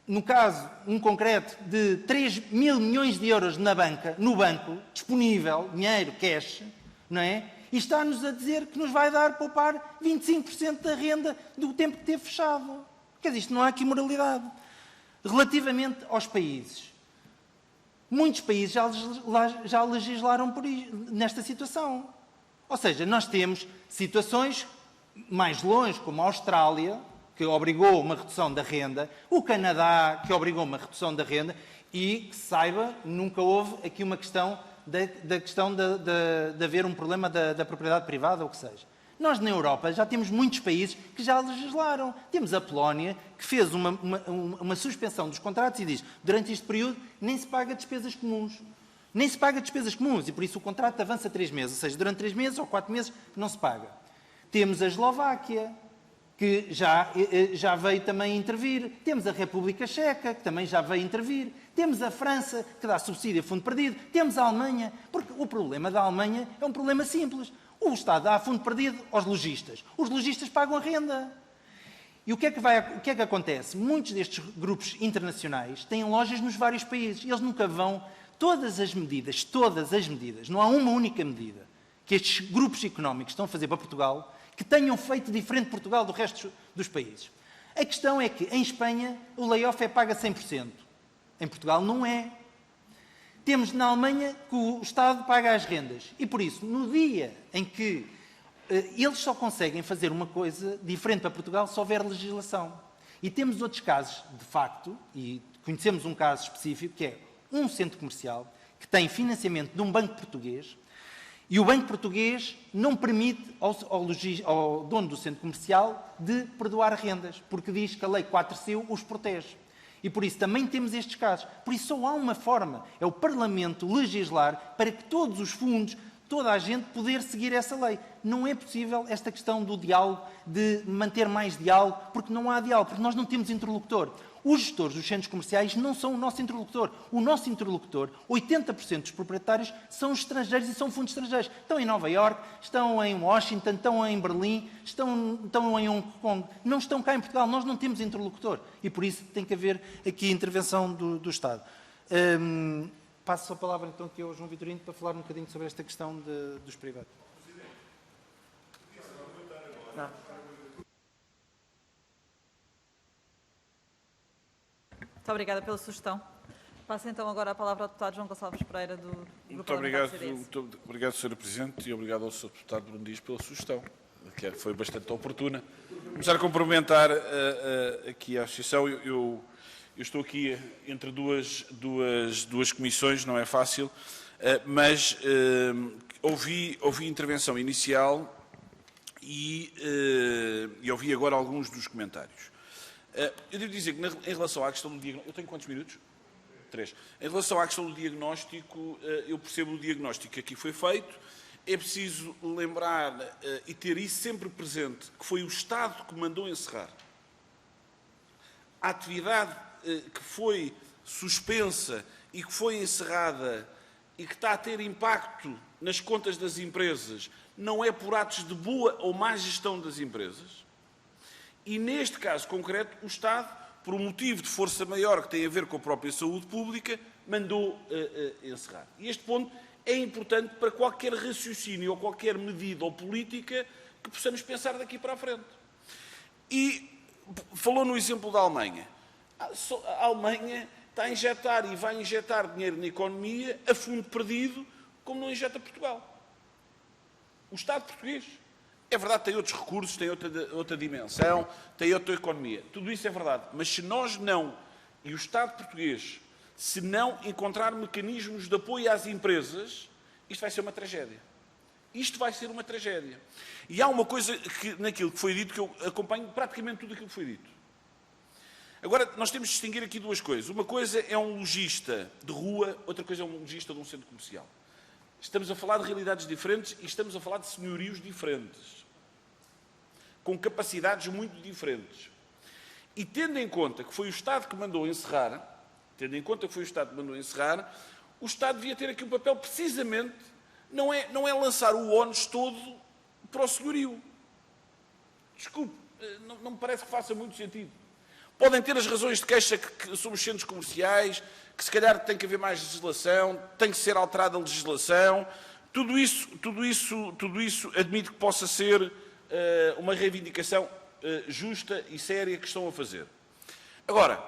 no caso, um concreto de 3 mil milhões de euros no banco, disponível, dinheiro, cash, não é? E está-nos a dizer que nos vai dar poupar 25% da renda do tempo que teve fechado. Quer dizer, isto não há aqui moralidade. Relativamente aos países, muitos países já legislaram nesta situação. Ou seja, nós temos situações mais longe, como a Austrália, que obrigou uma redução da renda, o Canadá, que obrigou uma redução da renda, e, que se saiba, nunca houve aqui uma questão de haver um problema da propriedade privada ou o que seja. Nós, na Europa, já temos muitos países que já legislaram. Temos a Polónia, que fez uma suspensão dos contratos e diz, durante este período, nem se paga despesas comuns. Nem se paga despesas comuns, e por isso o contrato avança 3 meses, ou seja, durante 3 meses ou 4 meses não se paga. Temos a Eslováquia, que já veio também intervir. Temos a República Checa, que também já veio intervir. Temos a França, que dá subsídio a fundo perdido. Temos a Alemanha, porque o problema da Alemanha é um problema simples. O Estado dá fundo perdido aos lojistas. Os lojistas pagam a renda. E o que é que acontece? Muitos destes grupos internacionais têm lojas nos vários países. Eles nunca vão... Todas as medidas, não há uma única medida que estes grupos económicos estão a fazer para Portugal que tenham feito diferente Portugal do resto dos países. A questão é que, em Espanha, o layoff é pago a 100%. Em Portugal não é. Temos na Alemanha que o Estado paga as rendas. E, por isso, no dia em que eles só conseguem fazer uma coisa diferente para Portugal se houver legislação. E temos outros casos, de facto, e conhecemos um caso específico, que é um centro comercial que tem financiamento de um banco português e o banco português não permite ao dono do centro comercial de perdoar rendas, porque diz que a Lei 4C os protege. E por isso também temos estes casos. Por isso só há uma forma, é o Parlamento legislar para que todos os fundos, toda a gente poder seguir essa lei. Não é possível esta questão do diálogo, de manter mais diálogo, porque não há diálogo, porque nós não temos interlocutor. Os gestores dos centros comerciais não são o nosso interlocutor. O nosso interlocutor, 80% dos proprietários são estrangeiros e são fundos estrangeiros. Estão em Nova Iorque, estão em Washington, estão em Berlim, estão em Hong Kong. Não estão cá em Portugal. Nós não temos interlocutor. E por isso tem que haver aqui intervenção do Estado. Passo a palavra então aqui ao João Vitorino para falar um bocadinho sobre esta questão dos privados. Muito obrigada pela sugestão. Passo então agora a palavra ao deputado João Gonçalves Pereira, do Grupo Muito obrigado, CDS. muito obrigado, Sra. Presidente, e obrigado ao Sr. Deputado Bruno Dias pela sugestão, que foi bastante oportuna. Começar a cumprimentar aqui a Associação. Eu estou aqui entre duas comissões, não é fácil, mas ouvi a intervenção inicial e ouvi agora alguns dos comentários. Eu devo dizer que em relação à questão do diagnóstico... Eu tenho quantos minutos? 3. Em relação à questão do diagnóstico, eu percebo o diagnóstico que aqui foi feito. É preciso lembrar e ter isso sempre presente, que foi o Estado que mandou encerrar. A atividade que foi suspensa e que foi encerrada e que está a ter impacto nas contas das empresas não é por atos de boa ou má gestão das empresas. E, neste caso concreto, o Estado, por um motivo de força maior que tem a ver com a própria saúde pública, mandou encerrar. E este ponto é importante para qualquer raciocínio ou qualquer medida ou política que possamos pensar daqui para a frente. E falou no exemplo da Alemanha. A Alemanha está a injetar e vai injetar dinheiro na economia a fundo perdido, como não injeta Portugal. O Estado português. É verdade, tem outros recursos, tem outra dimensão, tem outra economia. Tudo isso é verdade. Mas se nós não, e o Estado português, se não encontrar mecanismos de apoio às empresas, isto vai ser uma tragédia. Isto vai ser uma tragédia. E há uma coisa naquilo que foi dito, que eu acompanho praticamente tudo aquilo que foi dito. Agora, nós temos de distinguir aqui duas coisas. Uma coisa é um lojista de rua, outra coisa é um lojista de um centro comercial. Estamos a falar de realidades diferentes e estamos a falar de senhorios diferentes, com capacidades muito diferentes. E tendo em conta que foi o Estado que mandou encerrar, o Estado devia ter aqui um papel precisamente, não é lançar o ónus todo para o senhorio. Desculpe, não me parece que faça muito sentido. Podem ter as razões de queixa que somos centros comerciais, que se calhar tem que haver mais legislação, tem que ser alterada a legislação. Tudo isso admito que possa ser uma reivindicação justa e séria que estão a fazer. Agora,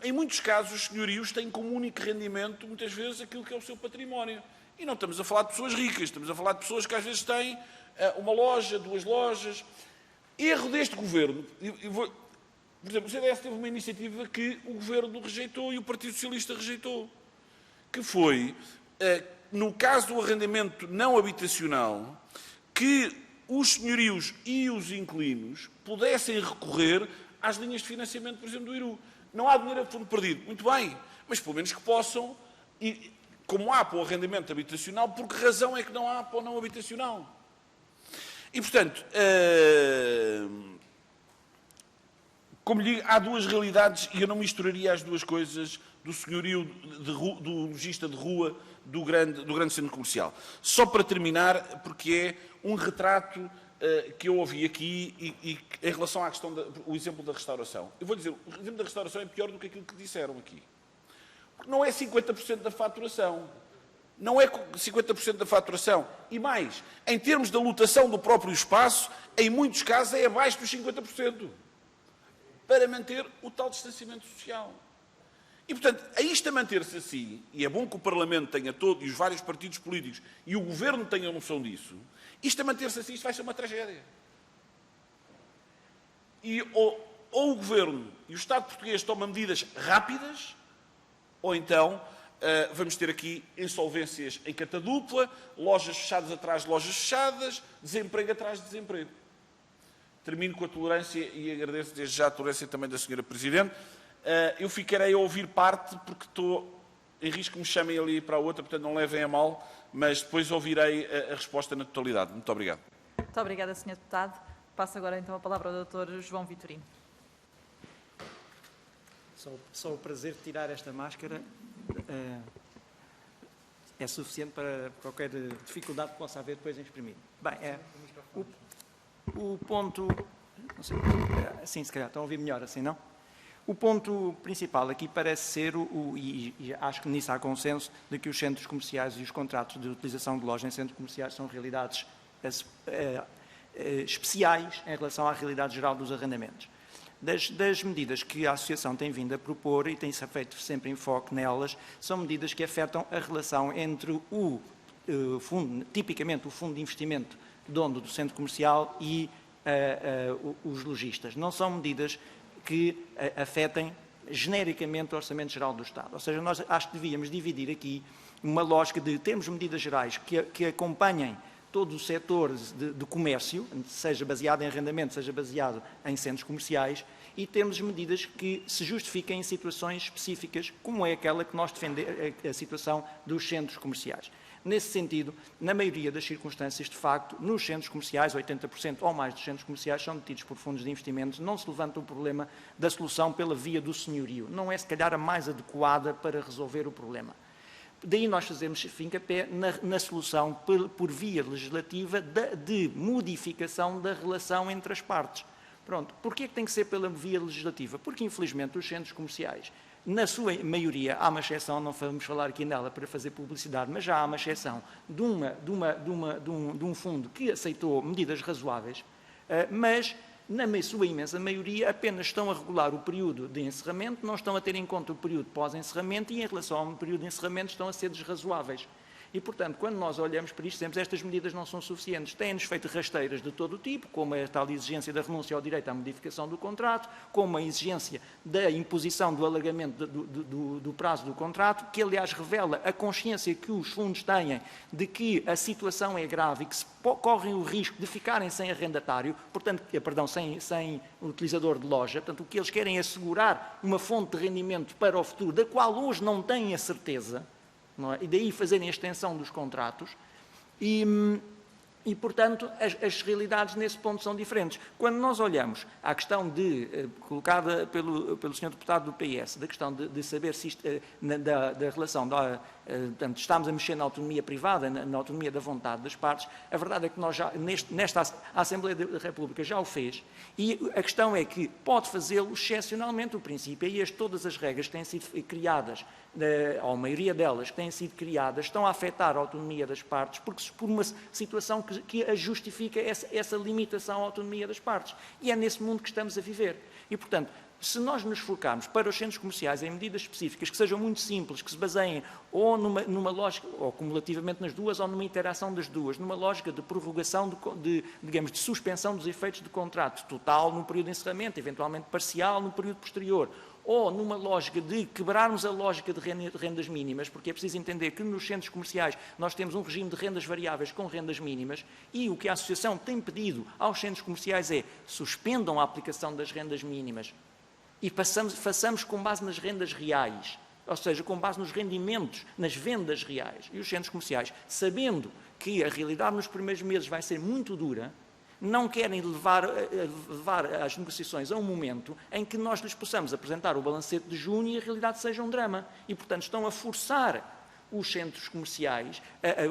em muitos casos, os senhorios têm como único rendimento, muitas vezes, aquilo que é o seu património. E não estamos a falar de pessoas ricas, estamos a falar de pessoas que às vezes têm uma loja, 2 lojas. Erro deste Governo, por exemplo, o CDS teve uma iniciativa que o Governo rejeitou e o Partido Socialista rejeitou, que foi, no caso do arrendamento não habitacional, que os senhorios e os inquilinos pudessem recorrer às linhas de financiamento, por exemplo, do IRU. Não há dinheiro a fundo perdido, muito bem, mas pelo menos que possam, e como há para o arrendamento habitacional, por que razão é que não há para o não habitacional? E, portanto, como lhe digo, há duas realidades e eu não misturaria as duas coisas do senhorio do lojista de rua do grande centro comercial. Só para terminar, porque é um retrato que eu ouvi aqui e em relação à questão do exemplo da restauração. Eu vou dizer, o exemplo da restauração é pior do que aquilo que disseram aqui. Porque não é 50% da faturação. Não é 50% da faturação. E mais, em termos da lotação do próprio espaço, em muitos casos é abaixo dos 50%. Para manter o tal distanciamento social. E, portanto, a isto a manter-se assim, e é bom que o Parlamento tenha todo, e os vários partidos políticos, e o Governo tenham noção disso, isto a manter-se assim, isto vai ser uma tragédia. E ou o Governo e o Estado português tomam medidas rápidas, ou então vamos ter aqui insolvências em catadupla, lojas fechadas atrás de lojas fechadas, desemprego atrás de desemprego. Termino com a tolerância e agradeço desde já a tolerância também da Sra. Presidente. Eu ficarei a ouvir parte porque estou em risco que me chamem ali para a outra, portanto não levem a mal, mas depois ouvirei a resposta na totalidade. Muito obrigado. Muito obrigada, Sr. Deputado. Passo agora então a palavra ao Dr. João Vitorino. Só o prazer de tirar esta máscara é suficiente para qualquer dificuldade que possa haver depois em exprimir. Bem, o ponto... Não sei, assim, se calhar, estão a ouvir melhor assim, não? O ponto principal aqui parece ser, e acho que nisso há consenso, de que os centros comerciais e os contratos de utilização de loja em centros comerciais são realidades especiais em relação à realidade geral dos arrendamentos. Das medidas que a Associação tem vindo a propor, e tem-se feito sempre enfoque nelas, são medidas que afetam a relação entre o fundo, tipicamente o fundo de investimento dono do centro comercial e os lojistas. Não são medidas que afetem genericamente o Orçamento Geral do Estado. Ou seja, nós acho que devíamos dividir aqui uma lógica de termos medidas gerais que acompanhem todo o setor de comércio, seja baseado em arrendamento, seja baseado em centros comerciais, e temos medidas que se justifiquem em situações específicas, como é aquela que nós defendemos, a situação dos centros comerciais. Nesse sentido, na maioria das circunstâncias, de facto, nos centros comerciais, 80% ou mais dos centros comerciais são detidos por fundos de investimentos, não se levanta o problema da solução pela via do senhorio. Não é, se calhar, a mais adequada para resolver o problema. Daí nós fazemos fincapé na solução por via legislativa de modificação da relação entre as partes. Pronto. Porquê é que tem que ser pela via legislativa? Porque, infelizmente, os centros comerciais, na sua maioria, há uma exceção, não vamos falar aqui nela para fazer publicidade, mas já há uma exceção de um fundo que aceitou medidas razoáveis, mas na sua imensa maioria apenas estão a regular o período de encerramento, não estão a ter em conta o período pós-encerramento e em relação ao período de encerramento estão a ser desrazoáveis. E, portanto, quando nós olhamos para isto, dizemos que estas medidas não são suficientes. Têm-nos feito rasteiras de todo o tipo, como a tal exigência da renúncia ao direito à modificação do contrato, como a exigência da imposição do alargamento do prazo do contrato, que, aliás, revela a consciência que os fundos têm de que a situação é grave e que se correm o risco de ficarem sem arrendatário, portanto, sem utilizador de loja. Portanto, o que eles querem é assegurar uma fonte de rendimento para o futuro, da qual hoje não têm a certeza. Não é? E daí fazerem a extensão dos contratos e portanto, as realidades nesse ponto são diferentes. Quando nós olhamos à questão colocada pelo Sr. Deputado do PS, da questão de saber se isto, da relação, portanto, estamos a mexer na autonomia privada, na autonomia da vontade das partes, a verdade é que nós já, nesta Assembleia da República já o fez, e a questão é que pode fazê-lo excepcionalmente. O princípio é este: todas as regras que têm sido criadas, ou a maioria delas que têm sido criadas, estão a afetar a autonomia das partes, porque por uma situação que a justifica essa limitação à autonomia das partes. E é nesse mundo que estamos a viver. E, portanto, se nós nos focarmos para os centros comerciais em medidas específicas que sejam muito simples, que se baseiem ou numa lógica, ou cumulativamente nas duas, ou numa interação das duas, numa lógica de prorrogação, digamos, de suspensão dos efeitos de contrato total no período de encerramento, eventualmente parcial no período posterior, ou numa lógica de quebrarmos a lógica de rendas mínimas, porque é preciso entender que nos centros comerciais nós temos um regime de rendas variáveis com rendas mínimas, e o que a Associação tem pedido aos centros comerciais é: suspendam a aplicação das rendas mínimas e façamos com base nas rendas reais, ou seja, com base nos rendimentos, nas vendas reais. E os centros comerciais, sabendo que a realidade nos primeiros meses vai ser muito dura, não querem levar as negociações a um momento em que nós lhes possamos apresentar o balancete de junho e a realidade seja um drama. E, portanto, estão a forçar os centros comerciais,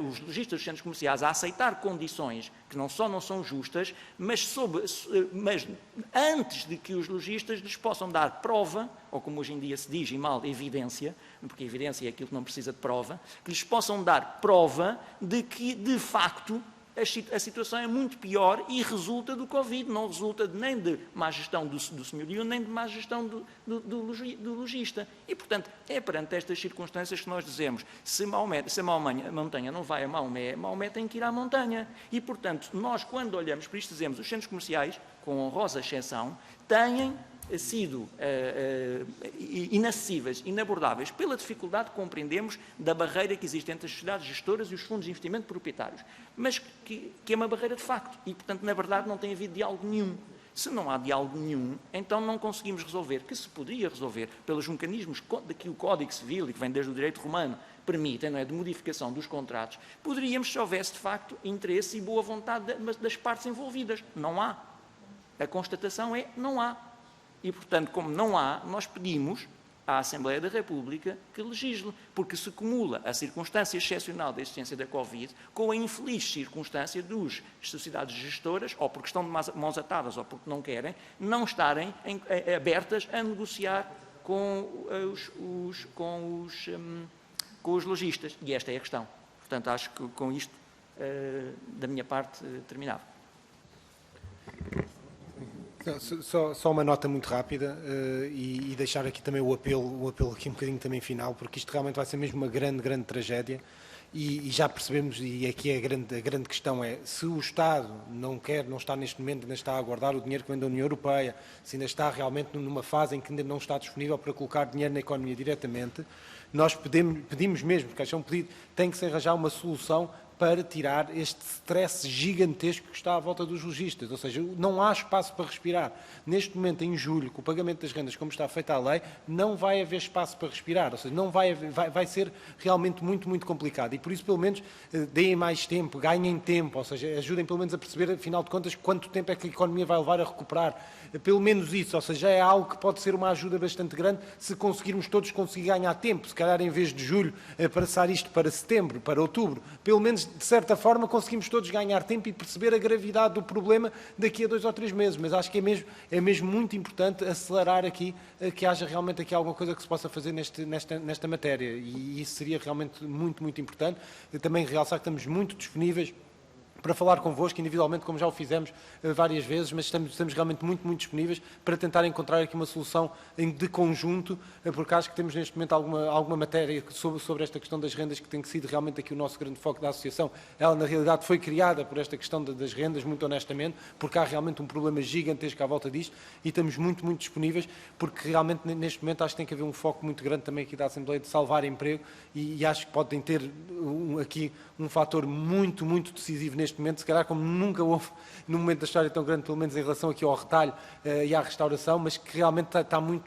os lojistas dos centros comerciais, a aceitar condições que não só não são justas, mas antes de que os lojistas lhes possam dar prova, ou como hoje em dia se diz, e mal, evidência, porque a evidência é aquilo que não precisa de prova, que lhes possam dar prova de que, de facto, a situação é muito pior e resulta do Covid, não resulta nem de má gestão do senhorio, nem de má gestão do lojista. E, portanto, é perante estas circunstâncias que nós dizemos: se a montanha não vai a Maomé tem que ir à montanha. E, portanto, nós, quando olhamos para isto, dizemos: os centros comerciais, com honrosa exceção, têm sido inacessíveis, inabordáveis, pela dificuldade que compreendemos da barreira que existe entre as sociedades gestoras e os fundos de investimento proprietários, mas que é uma barreira de facto e, portanto, na verdade não tem havido diálogo nenhum. Se não há diálogo nenhum, então não conseguimos resolver, que se poderia resolver pelos mecanismos que o Código Civil, e que vem desde o direito romano, permitem, não é, de modificação dos contratos, poderíamos, se houvesse de facto interesse e boa vontade das partes envolvidas. Não há. A constatação é não há. E, portanto, como não há, nós pedimos à Assembleia da República que legisle, porque se acumula a circunstância excepcional da existência da Covid com a infeliz circunstância das sociedades gestoras, ou porque estão de mãos atadas ou porque não querem, não estarem abertas a negociar com os lojistas. E esta é a questão. Portanto, acho que com isto, da minha parte, terminava. Só uma nota muito rápida e deixar aqui também o apelo aqui um bocadinho também final, porque isto realmente vai ser mesmo uma grande tragédia e já percebemos, e aqui a grande questão é, se o Estado não está neste momento, ainda está a aguardar o dinheiro que vem da União Europeia, se ainda está realmente numa fase em que ainda não está disponível para colocar dinheiro na economia diretamente, nós pedimos mesmo, porque acho que é um pedido, tem que se arranjar uma solução para tirar este stress gigantesco que está à volta dos lojistas, ou seja, não há espaço para respirar. Neste momento, em julho, com o pagamento das rendas, como está feita a lei, não vai haver espaço para respirar, ou seja, não vai ser realmente muito complicado. E por isso, pelo menos, deem mais tempo, ganhem tempo, ou seja, ajudem pelo menos a perceber, afinal de contas, quanto tempo é que a economia vai levar a recuperar. Pelo menos isso, ou seja, já é algo que pode ser uma ajuda bastante grande se conseguirmos todos conseguir ganhar tempo, se calhar em vez de julho, passar isto para setembro, para outubro, pelo menos de certa forma conseguimos todos ganhar tempo e perceber a gravidade do problema daqui a 2 ou 3 meses, mas acho que é mesmo muito importante acelerar aqui, que haja realmente aqui alguma coisa que se possa fazer nesta matéria, e isso seria realmente muito importante. Eu também realçar que estamos muito disponíveis para falar convosco individualmente, como já o fizemos várias vezes, mas estamos realmente muito disponíveis para tentar encontrar aqui uma solução de conjunto, porque acho que temos neste momento alguma matéria sobre esta questão das rendas que tem sido realmente aqui o nosso grande foco da associação. Ela, na realidade, foi criada por esta questão das rendas, muito honestamente, porque há realmente um problema gigantesco à volta disto e estamos muito disponíveis, porque realmente neste momento acho que tem que haver um foco muito grande também aqui da Assembleia de salvar emprego e acho que podem ter aqui um fator muito decisivo neste momento, se calhar como nunca houve num momento da história tão grande, pelo menos em relação aqui ao retalho e à restauração, mas que realmente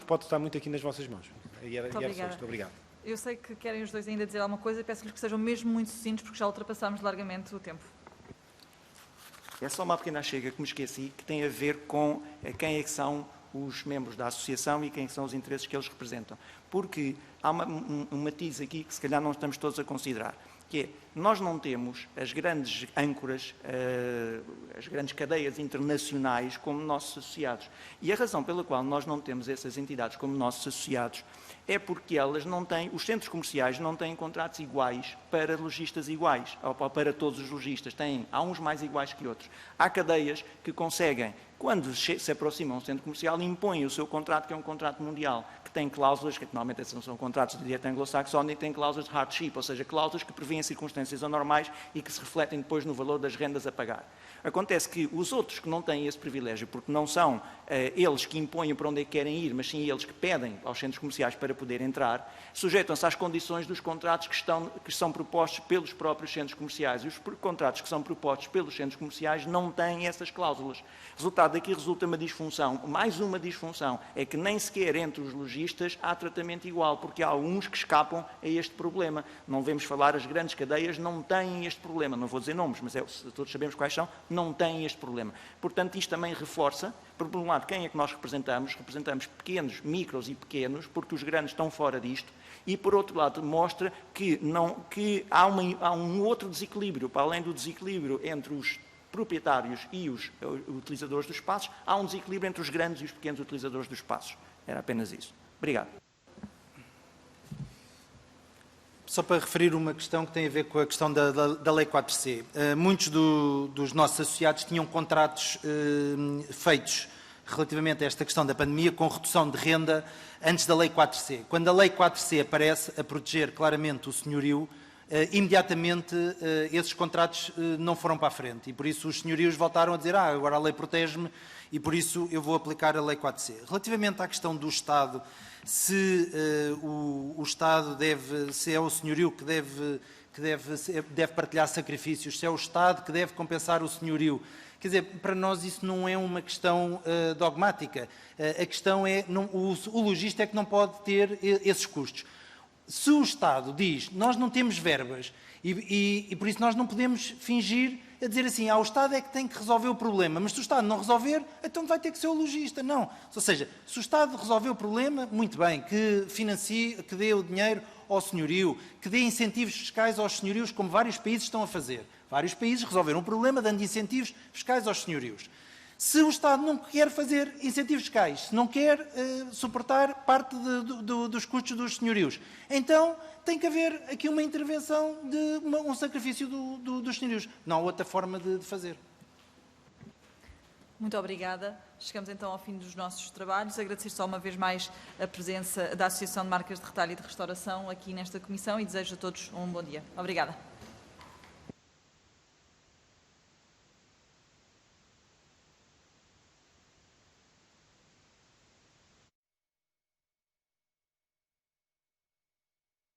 pode estar muito aqui nas vossas mãos. Muito obrigado. Eu sei que querem os dois ainda dizer alguma coisa, peço-lhes que sejam mesmo muito sucintos, porque já ultrapassámos largamente o tempo. É só uma pequena chega que me esqueci, que tem a ver com quem é que são os membros da associação e quem são os interesses que eles representam. Porque há um matiz aqui que se calhar não estamos todos a considerar, que é, nós não temos as grandes âncoras, as grandes cadeias internacionais como nossos associados. E a razão pela qual nós não temos essas entidades como nossos associados é porque elas não têm, os centros comerciais não têm contratos iguais para lojistas iguais, ou para todos os lojistas. Há uns mais iguais que outros. Há cadeias que conseguem, quando se aproximam um centro comercial, impõem o seu contrato, que é um contrato mundial, que tem cláusulas, que normalmente são contratos de direito anglo-saxónico, e tem cláusulas de hardship, ou seja, cláusulas que prevêem circunstâncias anormais e que se refletem depois no valor das rendas a pagar. Acontece que os outros que não têm esse privilégio, porque não são eles que impõem para onde é que querem ir, mas sim eles que pedem aos centros comerciais para poder entrar, sujeitam-se às condições dos contratos que são propostos pelos próprios centros comerciais. E os contratos que são propostos pelos centros comerciais não têm essas cláusulas. Resultado daqui resulta uma disfunção. Mais uma disfunção é que nem sequer entre os lojistas há tratamento igual, porque há uns que escapam a este problema. Não devemos falar, as grandes cadeias não têm este problema. Não vou dizer nomes, mas todos sabemos quais são, não têm este problema. Portanto, isto também reforça, por um lado, quem é que nós representamos? Representamos pequenos, micros e pequenos, porque os grandes estão fora disto, e, por outro lado, mostra que há um outro desequilíbrio, para além do desequilíbrio entre os proprietários e os utilizadores dos espaços, há um desequilíbrio entre os grandes e os pequenos utilizadores dos espaços. Era apenas isso. Obrigado. Só para referir uma questão que tem a ver com a questão da Lei 4C. Muitos dos nossos associados tinham contratos feitos relativamente a esta questão da pandemia com redução de renda antes da Lei 4C. Quando a Lei 4C aparece a proteger claramente o senhorio, imediatamente esses contratos não foram para a frente e por isso os senhorios voltaram a dizer agora a lei protege-me e por isso eu vou aplicar a Lei 4C. Relativamente à questão do Estado, se o Estado se é o senhorio que deve que deve partilhar sacrifícios, se é o Estado que deve compensar o senhorio. Quer dizer, para nós isso não é uma questão dogmática. A questão é, o logista é que não pode ter esses custos. Se o Estado diz, nós não temos verbas e por isso nós não podemos fingir a dizer assim, o Estado é que tem que resolver o problema, mas se o Estado não resolver, então vai ter que ser o logista. Não. Ou seja, se o Estado resolver o problema, muito bem, que financie, que dê o dinheiro ao senhorio, que dê incentivos fiscais aos senhorios, como vários países estão a fazer. Vários países resolveram o problema dando incentivos fiscais aos senhorios. Se o Estado não quer fazer incentivos fiscais, se não quer suportar parte dos custos dos senhorios, então tem que haver aqui uma intervenção, um sacrifício dos senhorios. Não há outra forma de fazer. Muito obrigada. Chegamos então ao fim dos nossos trabalhos. Agradecer só uma vez mais a presença da Associação de Marcas de Retalho e de Restauração aqui nesta comissão e desejo a todos um bom dia. Obrigada.